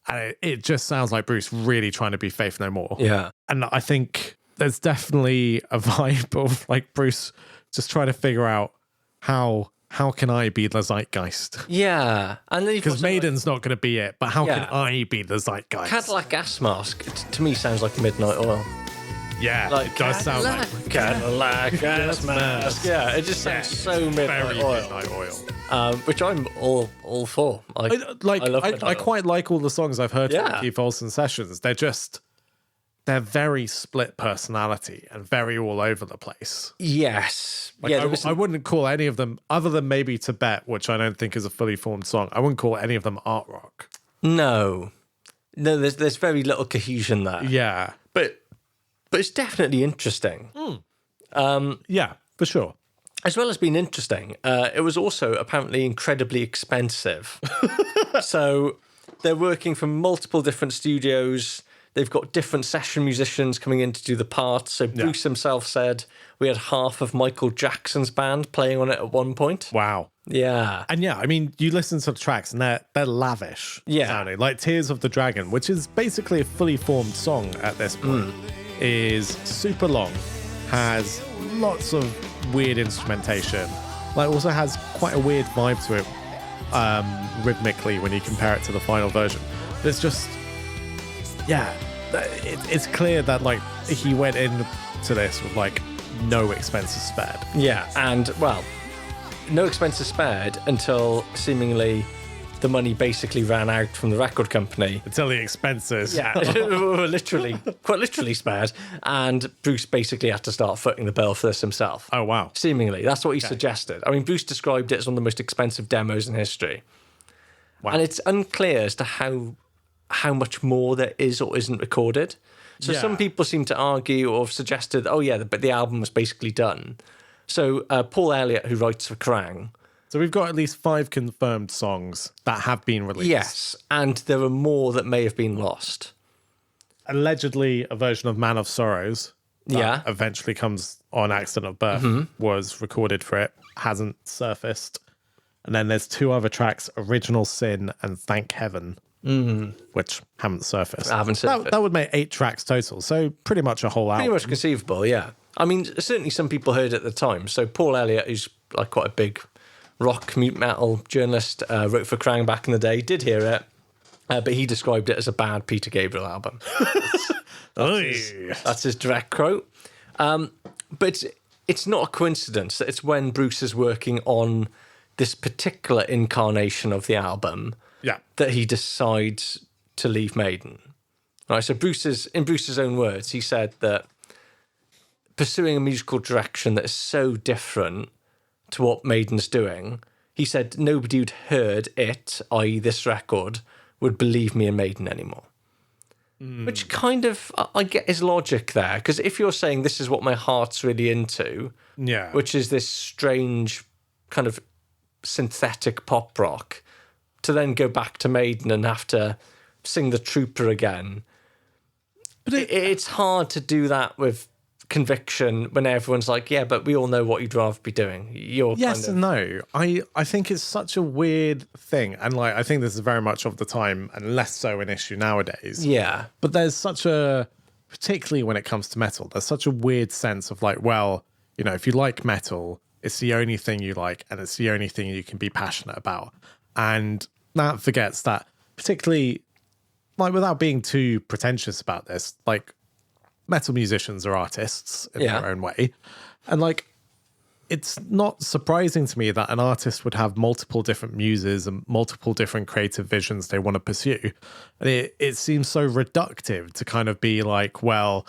And it just sounds like Bruce really trying to be Faith No More.
Yeah.
And I think there's definitely a vibe of like Bruce just trying to figure out how can I be the zeitgeist?
Yeah. And then
because Maiden's not going to be it, but how can I be the zeitgeist?
Cadillac Gas Mask, to me, sounds like Midnight Oil.
Yeah,
like
it does sound like
Cadillac Gas Mask. Yeah, it just sounds so Midnight Oil. Which I'm all for. I
quite like all the songs I've heard from Keith Olsen sessions. They're very split personality and very all over the place.
Yes.
Like, I wouldn't call any of them, other than maybe Tibet, which I don't think is a fully formed song, I wouldn't call any of them art rock.
No, there's very little cohesion there.
Yeah.
But it's definitely interesting.
Yeah, for sure.
As well as being interesting, it was also apparently incredibly expensive. So they're working from multiple different studios. They've got different session musicians coming in to do the parts. So Bruce himself said we had half of Michael Jackson's band playing on it at one point.
Wow.
Yeah.
And yeah, I mean, you listen to the tracks and they're lavish sounding. Like Tears of the Dragon, which is basically a fully formed song at this point, is super long, has lots of weird instrumentation, like also has quite a weird vibe to it rhythmically when you compare it to the final version. It's just... Yeah, it's clear that like he went in to this with like no expenses spared.
Yeah, and well, no expenses spared until seemingly the money basically ran out from the record company.
Until the expenses.
Yeah, quite literally spared. And Bruce basically had to start footing the bill for this himself.
Oh, wow.
Seemingly. That's what he suggested. I mean, Bruce described it as one of the most expensive demos in history.
Wow.
And it's unclear as to how much more there is or isn't recorded. So some people seem to argue or have suggested, but the album was basically done. So Paul Elliott, who writes for Kerrang!
So we've got at least 5 confirmed songs that have been released.
Yes, and there are more that may have been lost.
Allegedly, a version of Man of Sorrows that eventually comes on Accident of Birth was recorded for it, hasn't surfaced. And then there's 2 other tracks, Original Sin and Thank Heaven, which haven't surfaced. That would make 8 tracks total, so pretty much a whole album.
Pretty much conceivable, yeah. I mean, certainly some people heard it at the time. So Paul Elliott, who's like quite a big rock metal journalist, wrote for Kerrang! Back in the day, did hear it, but he described it as a bad Peter Gabriel album. That's his direct quote. But it's not a coincidence that it's when Bruce is working on this particular incarnation of the album that he decides to leave Maiden. Right, so in Bruce's own words, he said that pursuing a musical direction that is so different to what Maiden's doing, he said nobody who'd heard it, i.e. this record, would believe me in Maiden anymore. Which kind of, I get his logic there, because if you're saying this is what my heart's really into, which is this strange kind of synthetic pop rock, to then go back to Maiden and have to sing The Trooper again, but it's hard to do that with conviction when everyone's like, yeah, but we all know what you'd rather be doing.
Yes and no. I think it's such a weird thing, and like I think this is very much of the time and less so an issue nowadays.
Yeah,
but there's such a, particularly when it comes to metal, there's such a weird sense of like, well, you know, if you like metal, it's the only thing you like and it's the only thing you can be passionate about, and that forgets that, particularly like without being too pretentious about this, like metal musicians are artists in their own way. And like, it's not surprising to me that an artist would have multiple different muses and multiple different creative visions they want to pursue. And it seems so reductive to kind of be like, well,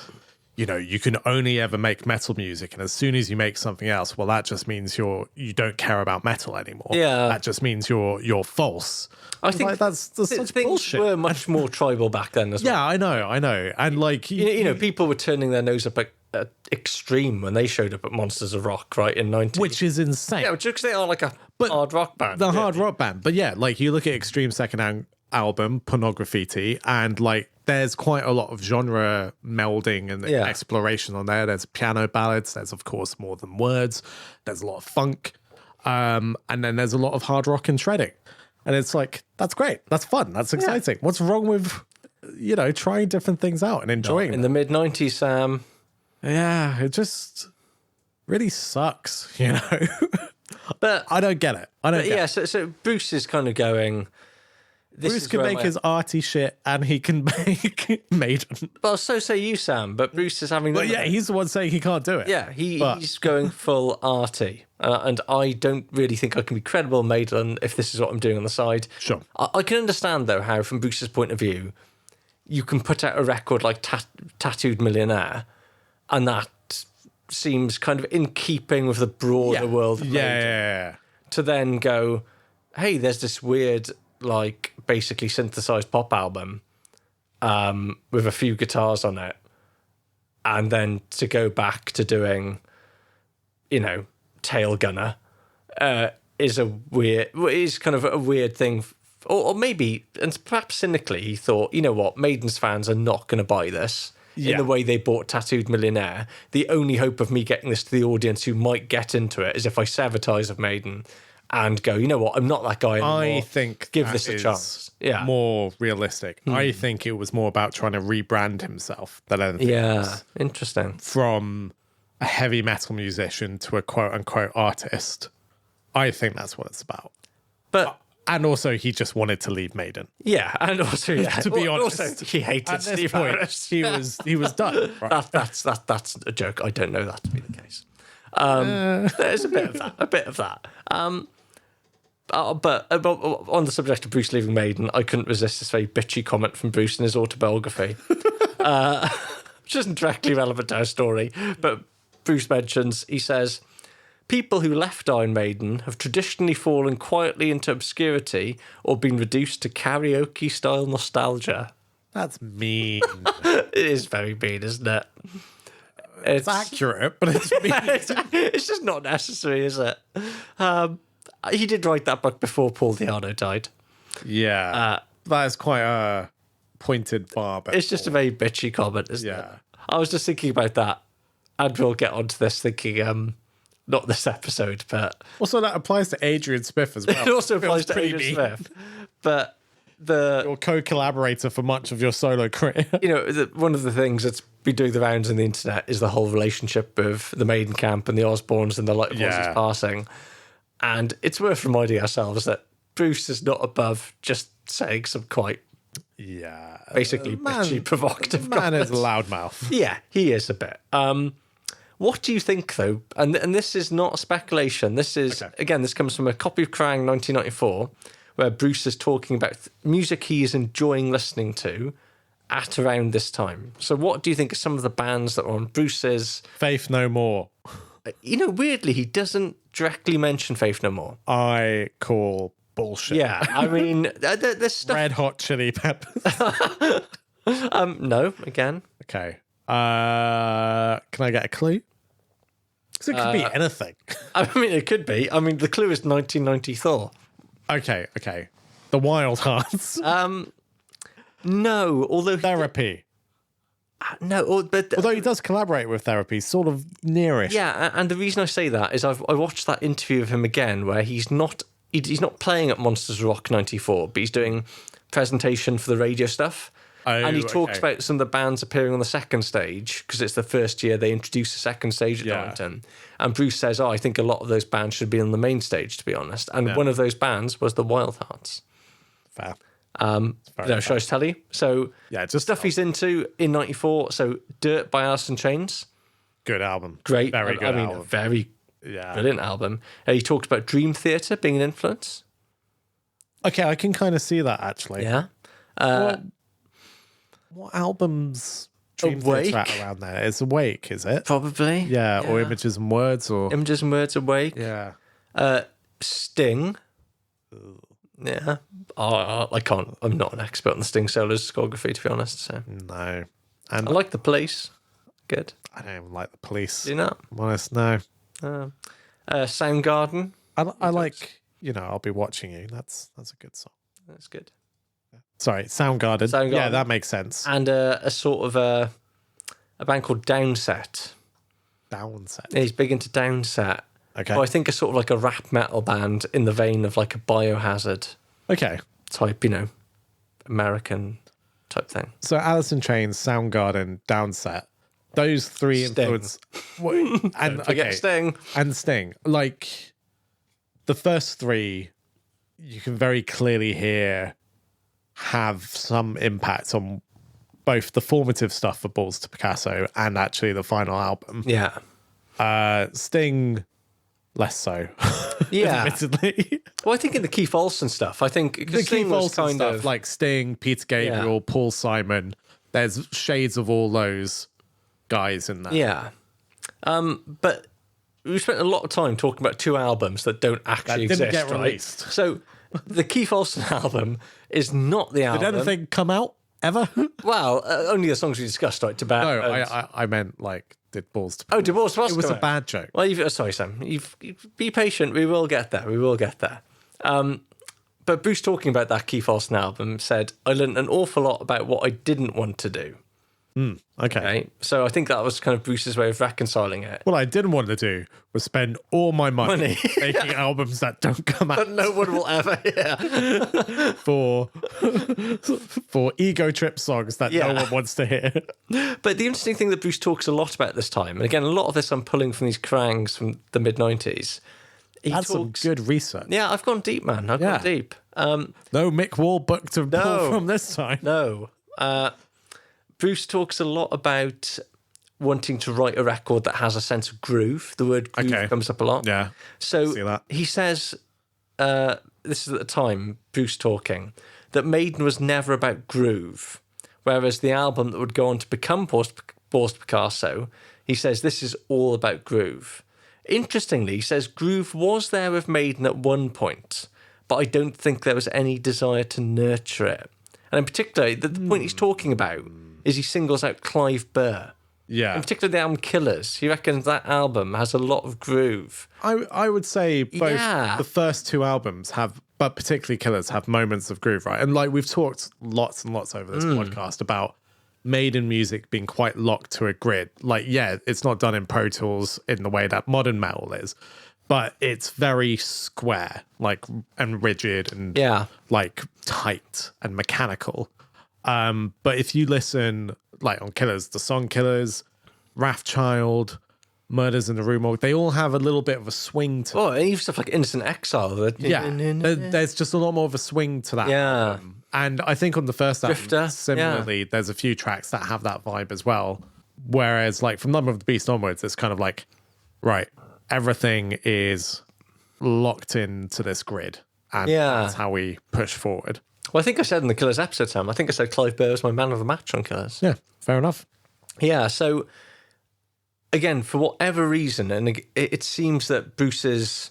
you know, you can only ever make metal music, and as soon as you make something else, well, that just means you don't care about metal anymore. Yeah, that just means you're false.
I think
like, that's such
things
bullshit.
Were much more tribal back then as well.
Yeah, I know, and like
you know, people were turning their nose up at Extreme when they showed up at Monsters of Rock, right, in 19,
which is insane.
Yeah, because they are like a hard rock band.
The hard rock band, but yeah, like you look at Extreme's second album, Pornography, and like there's quite a lot of genre melding and exploration on there. There's piano ballads. There's, of course, More Than Words. There's a lot of funk. And then there's a lot of hard rock and shredding. And it's like, that's great. That's fun. That's exciting. Yeah. What's wrong with, you know, trying different things out and enjoying them?
In the mid-90s, Sam.
Yeah, it just really sucks, you know?
But
I don't get it. I don't get it.
So Bruce is kind of going...
Bruce can make his arty shit and he can make Maiden.
Well, so say you, Sam, but Bruce is having...
But yeah, he's the one saying he can't do it.
Yeah, he's going full arty. And I don't really think I can be credible Maiden if this is what I'm doing on the side.
Sure.
I can understand, though, how from Bruce's point of view, you can put out a record like Tattooed Millionaire, and that seems kind of in keeping with the broader world of Maiden.
Yeah.
To then go, hey, there's this weird... like basically synthesized pop album with a few guitars on it, and then to go back to doing, you know, Tail Gunner is kind of a weird thing, or maybe, and perhaps cynically, he thought, you know what, Maiden's fans are not going to buy this in the way they bought Tattooed Millionaire. The only hope of me getting this to the audience who might get into it is if I sever ties of Maiden and go, you know what, I'm not that guy anymore.
I think
give this a chance. Yeah,
more realistic. I think it was more about trying to rebrand himself than anything else.
Interesting.
From a heavy metal musician to a quote unquote artist. I think that's what it's about.
But
And also, he just wanted to leave Maiden.
Yeah, and also,
To be honest,
also, he hated
at
Steve
this point,
Harris.
he was done. Right?
That's a joke. I don't know that to be the case. There's a bit of that. But on the subject of Bruce leaving Maiden, I couldn't resist this very bitchy comment from Bruce in his autobiography, which isn't directly relevant to our story. But Bruce mentions, he says, people who left Iron Maiden have traditionally fallen quietly into obscurity or been reduced to karaoke-style nostalgia.
That's mean.
It is very mean, isn't it?
It's accurate, but it's mean.
It's just not necessary, is it? He did write that book before Paul Di'Anno died.
Yeah. That is quite a pointed barb.
It's just a very bitchy comment, isn't it? I was just thinking about that, and we'll get onto this thinking, not this episode, but...
Also, that applies to Adrian Smith as well.
It also applies to Adrian Smith. But your
co-collaborator for much of your solo career.
You know, one of the things that's been doing the rounds on the internet is the whole relationship of the Maiden camp and the Osbournes and the Light of Voices passing. And it's worth reminding ourselves that Bruce is not above just saying some quite basically bitchy, provocative
man
comments.
Is a loudmouth.
Yeah, he is a bit. What do you think, though? And this is not speculation. This is, again, this comes from a copy of Kerrang! 1994, where Bruce is talking about music he is enjoying listening to at around this time. So what do you think of some of the bands that are on Bruce's...
Faith No More.
You know, weirdly, he doesn't directly mention Faith No More.
I call bullshit.
Yeah, I mean, there's stuff...
Red Hot Chili Peppers.
No, again.
Okay. Can I get a clue? Because it could be anything.
I mean, it could be. I mean, the clue is 1994.
Okay. The Wild Hearts.
No, although...
Therapy.
No, but...
Although he does collaborate with Therapy, sort of nearish.
Yeah, and the reason I say that is I watched that interview of him again where he's not playing at Monsters Rock 94, but he's doing presentation for the radio stuff. And he talks about some of the bands appearing on the second stage because it's the first year they introduced the second stage at Donington. And Bruce says, I think a lot of those bands should be on the main stage, to be honest. And one of those bands was the Wild Hearts.
Fair.
Shall I tell you? So,
just
stuff he's into in 94. So, Dirt by Alice in Chains.
Good album.
Great.
Very good album.
Very brilliant album. He talked about Dream Theater being an influence.
Okay, I can kind of see that, actually.
Yeah.
What albums Dream
Awake?
Theater at around there? It's Awake, is it?
Probably.
Yeah, or Images and Words, or...
Images and Words, Awake.
Yeah.
Sting. Yeah. I can't. I'm not an expert on the Sting solo's discography, to be honest. So.
No. And
I like The Police. Good.
I don't even like The Police.
Do you not?
I'm honest, no.
Soundgarden.
I like, I'll Be Watching You. That's a good song.
That's good.
Sorry, Soundgarden. Yeah, that makes sense.
And a sort of a band called Downset.
Downset.
Yeah, he's big into Downset.
Okay.
Well, I think a sort of like a rap metal band in the vein of like a Biohazard.
Okay.
Type, American type thing.
So Alice in Chains, Soundgarden, Downset. Those three influence. And
Sting.
And Sting. Like, the first three, you can very clearly hear have some impact on both the formative stuff for Balls to Picasso and actually the final album.
Yeah.
Sting, less so.
Yeah.
Admittedly.
Well, I think in the Keith Olsen stuff, I think
the
Sting
Keith
was
Olsen
kind
stuff,
of
like Sting, Peter Gabriel, Paul Simon. There's shades of all those guys in there.
Yeah. But we spent a lot of time talking about two albums that don't actually
didn't
exist,
get released.
Right? So the Keith Olsen album is not the album.
Did anything come out ever?
Well, only the songs we discussed, right?
No, I meant like did Balls to Picasso.
Oh, did Balls to Picasso?
It was a bad joke.
Well, sorry, Sam. Be patient. We will get there. We will get there. But Bruce, talking about that Keith Olsen album, said, I learned an awful lot about what I didn't want to do.
Okay.
So I think that was kind of Bruce's way of reconciling it.
What I didn't want to do was spend all my money making albums that don't come out.
But no one will ever hear.
for ego trip songs that no one wants to hear.
But the interesting thing that Bruce talks a lot about this time, and again, a lot of this I'm pulling from these Kerrangs from the mid-90s,
That's some good research.
Yeah, I've gone deep, man. I've gone deep.
No Mick Wall book to pull from this time.
No. Bruce talks a lot about wanting to write a record that has a sense of groove. The word groove comes up a lot.
Yeah.
So he says, this is at the time, Bruce talking, that Maiden was never about groove, whereas the album that would go on to become Balls to Picasso, he says this is all about groove. Interestingly, he says groove was there with Maiden at one point, but I don't think there was any desire to nurture it. And in particular, the point he's talking about is he singles out Clive Burr.
Yeah.
In particular, the album Killers. He reckons that album has a lot of groove.
I would say both the first two albums have, but particularly Killers, have moments of groove, right? And like we've talked lots and lots over this podcast about Maiden music being quite locked to a grid. Like, yeah, it's not done in Pro Tools in the way that modern metal is, but it's very square, like, and rigid and like tight and mechanical. But if you listen, like on Killers, the song Killers, Wrathchild, Murders in the Rue Morgue, they all have a little bit of a swing to them.
Oh, and even stuff like Innocent Exile.
There's just a lot more of a swing to that.
Yeah.
And I think on the first album,
Drifter,
similarly, there's a few tracks that have that vibe as well. Whereas, like, from Number of the Beast onwards, it's kind of like, right, everything is locked into this grid. And that's how we push forward.
Well, I think I said in the Killers episode, Sam, I think I said Clive Burr was my man of the match on Killers.
Yeah, fair enough.
Yeah, so, again, for whatever reason, and it seems that Bruce's,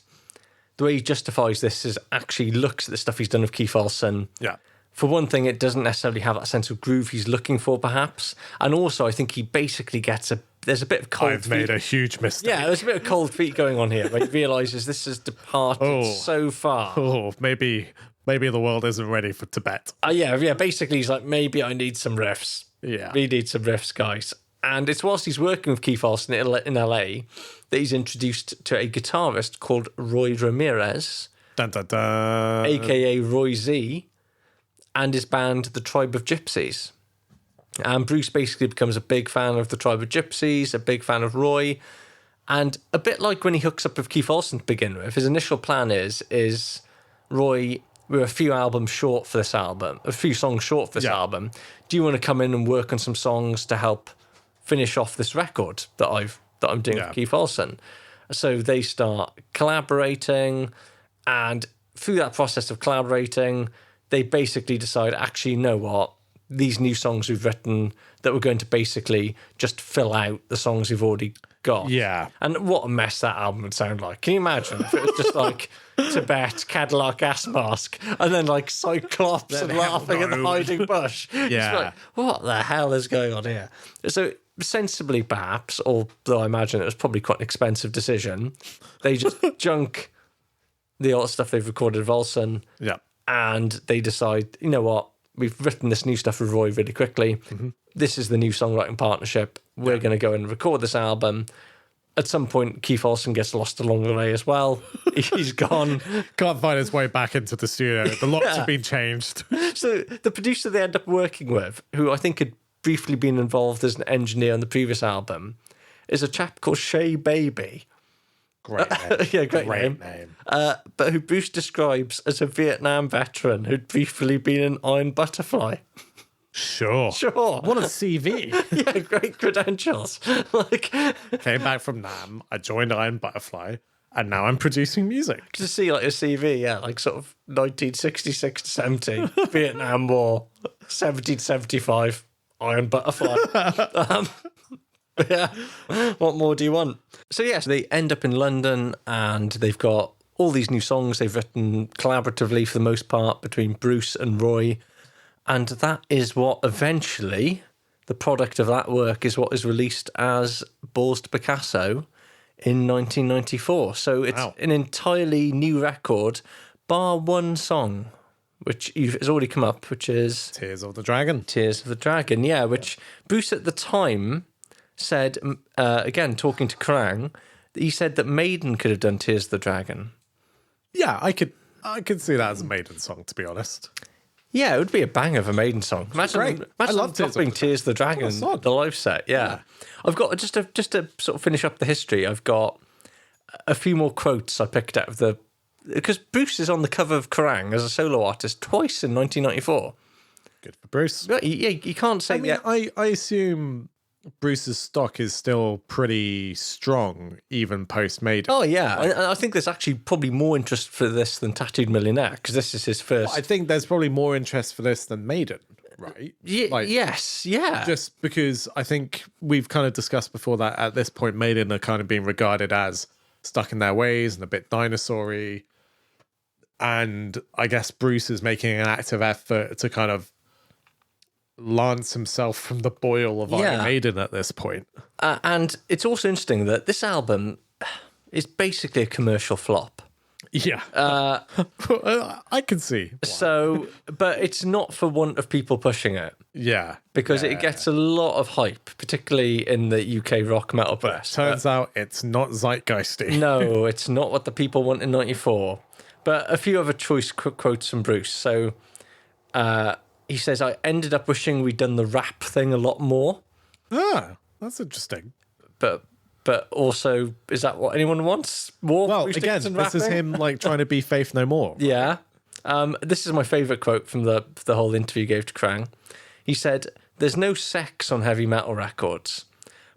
the way he justifies this is actually looks at the stuff he's done with Keith Olsen.
Yeah.
For one thing, it doesn't necessarily have that sense of groove he's looking for, perhaps. And also, I think he basically gets there's a bit of cold feet.
I've made a huge mistake.
Yeah, there's a bit of cold feet going on here, where he realises this has departed so far.
Oh, maybe the world isn't ready for Tibet.
Yeah, basically he's like, maybe I need some riffs.
Yeah.
We need some riffs, guys. And it's whilst he's working with Keith Olsen in LA that he's introduced to a guitarist called Roy Ramirez,
Dun, dun, dun.
a.k.a. Roy Z, and his band, The Tribe of Gypsies. And Bruce basically becomes a big fan of The Tribe of Gypsies, a big fan of Roy. And a bit like when he hooks up with Keith Olsen to begin with, his initial plan is Roy, we're a few songs short for this album. Do you want to come in and work on some songs to help finish off this record that I'm doing with Keith Olsen? So they start collaborating, and through that process of collaborating, they basically decide, actually, you know what? These new songs we've written that we're going to basically just fill out the songs we've already got.
Yeah.
And what a mess that album would sound like. Can you imagine if it was just like Tibet, Cadillac Gas Mask, and then like Cyclops and Laughing at the Hiding Bush?
Yeah.
Like, what the hell is going on here? So sensibly, perhaps, although I imagine it was probably quite an expensive decision, they just junk the old stuff they've recorded of Olsen.
Yeah.
And they decide, you know what? We've written this new stuff with Roy really quickly. Mm-hmm. This is the new songwriting partnership. We're going to go and record this album. At some point, Keith Olsen gets lost along the way as well. He's gone.
Can't find his way back into the studio. The locks have been changed.
So the producer they end up working with, who I think had briefly been involved as an engineer on the previous album, is a chap called Shea Baby.
Great name.
Great name. But who Bruce describes as a Vietnam veteran who'd briefly been an Iron Butterfly.
Sure. What a CV.
Yeah, great credentials.
Came back from Nam, I joined Iron Butterfly, and now I'm producing music.
To see like a CV, like sort of 1966 to 70, Vietnam War, 70 to 75, Iron Butterfly. Yeah, what more do you want? So they end up in London, and they've got all these new songs they've written collaboratively for the most part between Bruce and Roy. And that is what eventually, the product of that work is what is released as Balls to Picasso in 1994. So it's an entirely new record, bar one song, which has already come up, which is
Tears of the Dragon.
Tears of the Dragon, yeah, which Bruce at the time said, again, talking to Krang, he said that Maiden could have done Tears of the Dragon.
Yeah, I could see that as a Maiden song, to be honest.
Yeah, it would be a bang of a Maiden song. Imagine
I love
dropping Tears of the Dragon, the live set. Yeah. I've got just to sort of finish up the history. I've got a few more quotes I picked out of because Bruce is on the cover of Kerrang as a solo artist twice in 1994.
Good for Bruce.
Yeah, you can't say that.
I assume Bruce's stock is still pretty strong, even post Maiden.
Oh, yeah. I think there's actually probably more interest for this than Tattooed Millionaire, because this is his first.
Well, I think there's probably more interest for this than Maiden, right?
Yes, yeah.
Just because I think we've kind of discussed before that at this point, Maiden are kind of being regarded as stuck in their ways and a bit dinosaur-y. And I guess Bruce is making an active effort to kind of lance himself from the boil of Iron Maiden at this point.
And it's also interesting that this album is basically a commercial flop.
Yeah. I can see why.
So, but it's not for want of people pushing it.
Yeah.
Because it gets a lot of hype, particularly in the UK rock metal press.
Turns out it's not zeitgeisty.
No, it's not what the people want in 94. But a few other choice quotes from Bruce. So he says, I ended up wishing we'd done the rap thing a lot more.
Ah, that's interesting.
But also, is that what anyone wants? More?
Well,
Bruce
again,
Dickinson
this is
rapping?
him like trying to be Faith No More.
Yeah. This is my favourite quote from the whole interview he gave to Kerrang. He said, there's no sex on heavy metal records.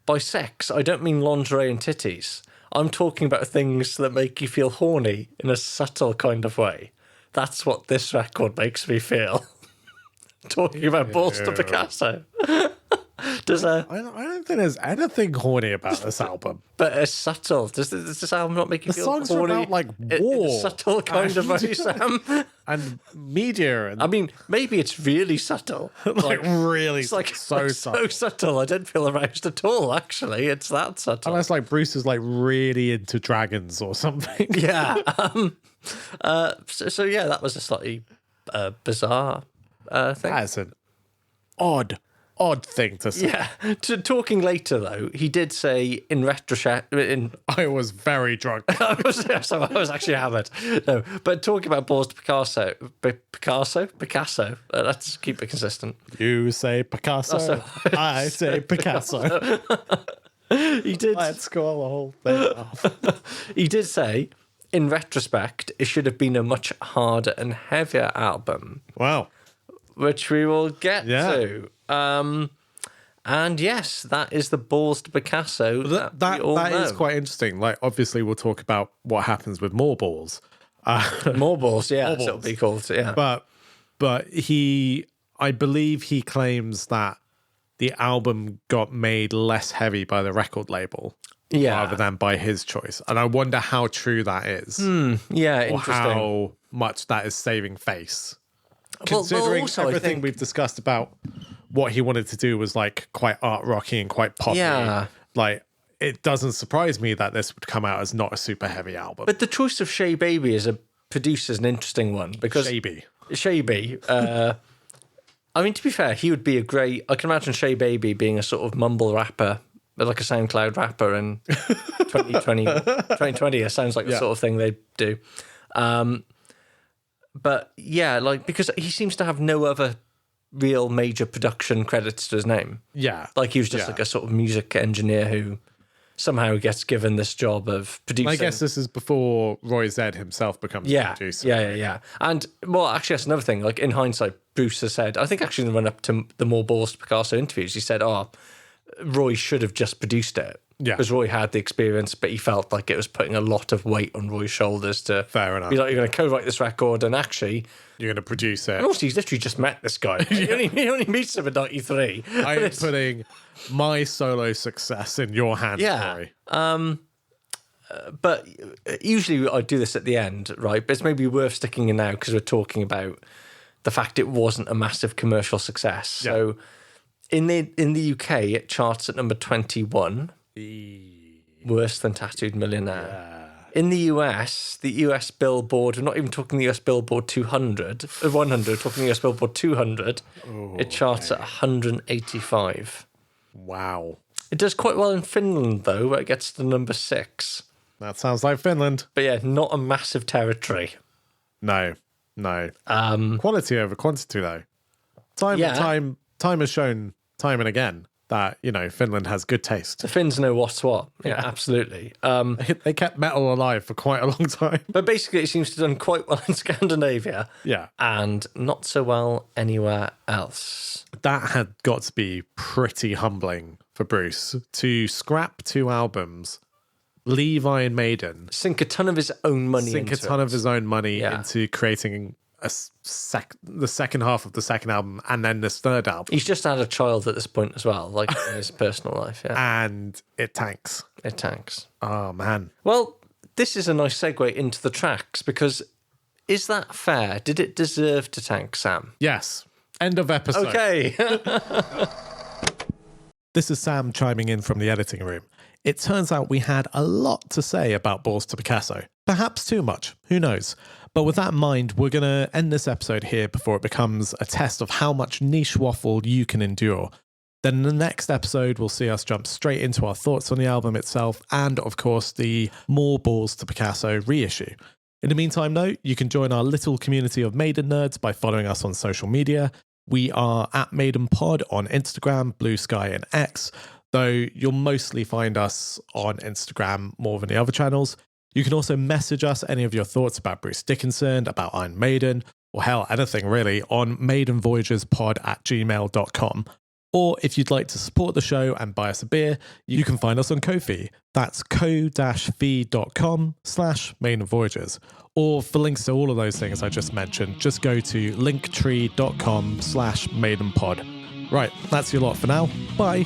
By sex, I don't mean lingerie and titties. I'm talking about things that make you feel horny in a subtle kind of way. That's what this record makes me feel. Talking about Balls to Picasso.
I don't think there's anything horny about this album.
But it's subtle. Does this album not make you feel
songs
horny?
are about like
In
war,
a subtle kind of way, Sam.
and media, and
I mean, maybe it's really subtle.
like really
It's like
so subtle.
so subtle. I didn't feel aroused at all. Actually, it's that subtle.
Unless like Bruce is like really into dragons or something.
Yeah. So yeah, that was a slightly bizarre thing.
That's an odd thing to say.
Yeah. Talking later though, he did say in retrospect.
I was very drunk.
I was actually hammered. No, but talking about Balls to Picasso. Let's keep it consistent.
You say Picasso. I say Picasso.
He did.
Let's go the whole thing off.
He did say, in retrospect, it should have been a much harder and heavier album,
Wow.
which we will get
Yeah.
to. And yes, that is the Balls to Picasso.
That is quite interesting. Like, obviously, we'll talk about what happens with more balls.
More balls, yeah.
More
That's what it'll be called, yeah.
But I believe he claims that the album got made less heavy by the record label rather than by his choice. And I wonder how true that is.
Yeah,
or
interesting.
how much that is saving face.
Well,
Considering
also, I
everything
think-
we've discussed about what he wanted to do was like quite art rocky and quite poppy.
Yeah.
Like, it doesn't surprise me that this would come out as not a super heavy album.
But the choice of Shay Baby as a producer is an interesting one because Shaby. I mean, to be fair, he would be a great. I can imagine Shay Baby being a sort of mumble rapper, like a SoundCloud rapper in 2020. It sounds like the sort of thing they'd do. But yeah, like because he seems to have no other real major production credits to his name.
Yeah.
Like he was just like a sort of music engineer who somehow gets given this job of producing.
I guess this is before Roy Zed himself becomes a producer.
Yeah. And, well, actually, that's another thing. Like, in hindsight, Bruce has said, I think actually in the run-up to the more Balls to Picasso interviews, he said, Roy should have just produced it.
Yeah.
Because Roy had the experience, but he felt like it was putting a lot of weight on Roy's shoulders to
Fair enough.
be like, you're going to co-write this record, and actually...
You're going to produce it.
And also, he's literally just met this guy. He only meets him in 93.
I am putting my solo success in your hands, Roy.
But usually I do this at the end, right? But it's maybe worth sticking in now because we're talking about the fact it wasn't a massive commercial success. Yeah. So in the UK, it charts at number 21, worse than Tattooed Millionaire. Yeah. In the US, the US Billboard, we're not even talking the US Billboard 100, talking the US Billboard 200, it charts at 185.
Wow.
It does quite well in Finland, though, where it gets to number 6.
That sounds like Finland.
But yeah, not a massive territory.
No. Quality over quantity, though. Time has shown time and again that, you know, Finland has good taste.
The Finns know what's what. Yeah, absolutely.
They kept metal alive for quite a long time.
But basically, it seems to have done quite well in Scandinavia.
Yeah.
And not so well anywhere else.
That had got to be pretty humbling for Bruce to scrap 2 albums, leave Iron Maiden,
Sink a ton of his own money
sink a
into
ton
it.
of his own money
Yeah.
into creating the second half of the second album and then this third album.
He's just had a child at this point as well, like in his personal life. Yeah,
And it tanks.
it tanks.
Oh, man.
Well, this is a nice segue into the tracks because is that fair? Did it deserve to tank, Sam?
Yes. End of episode.
Okay.
This is Sam chiming in from the editing room. It turns out we had a lot to say about Balls to Picasso. Perhaps too much. Who knows? But with that in mind, we're going to end this episode here before it becomes a test of how much niche waffle you can endure. Then in the next episode, we'll see us jump straight into our thoughts on the album itself and, of course, the More Balls to Picasso reissue. In the meantime, though, you can join our little community of Maiden nerds by following us on social media. We are at Maiden Pod on Instagram, Blue Sky and X, though you'll mostly find us on Instagram more than the other channels. You can also message us any of your thoughts about Bruce Dickinson, about Iron Maiden, or hell, anything really, on maidenvoyagerspod@gmail.com. Or if you'd like to support the show and buy us a beer, you can find us on Ko-fi. That's ko-fi.com/maidenvoyagers. Or for links to all of those things I just mentioned, just go to linktree.com/maidenpod. Right, that's your lot for now. Bye.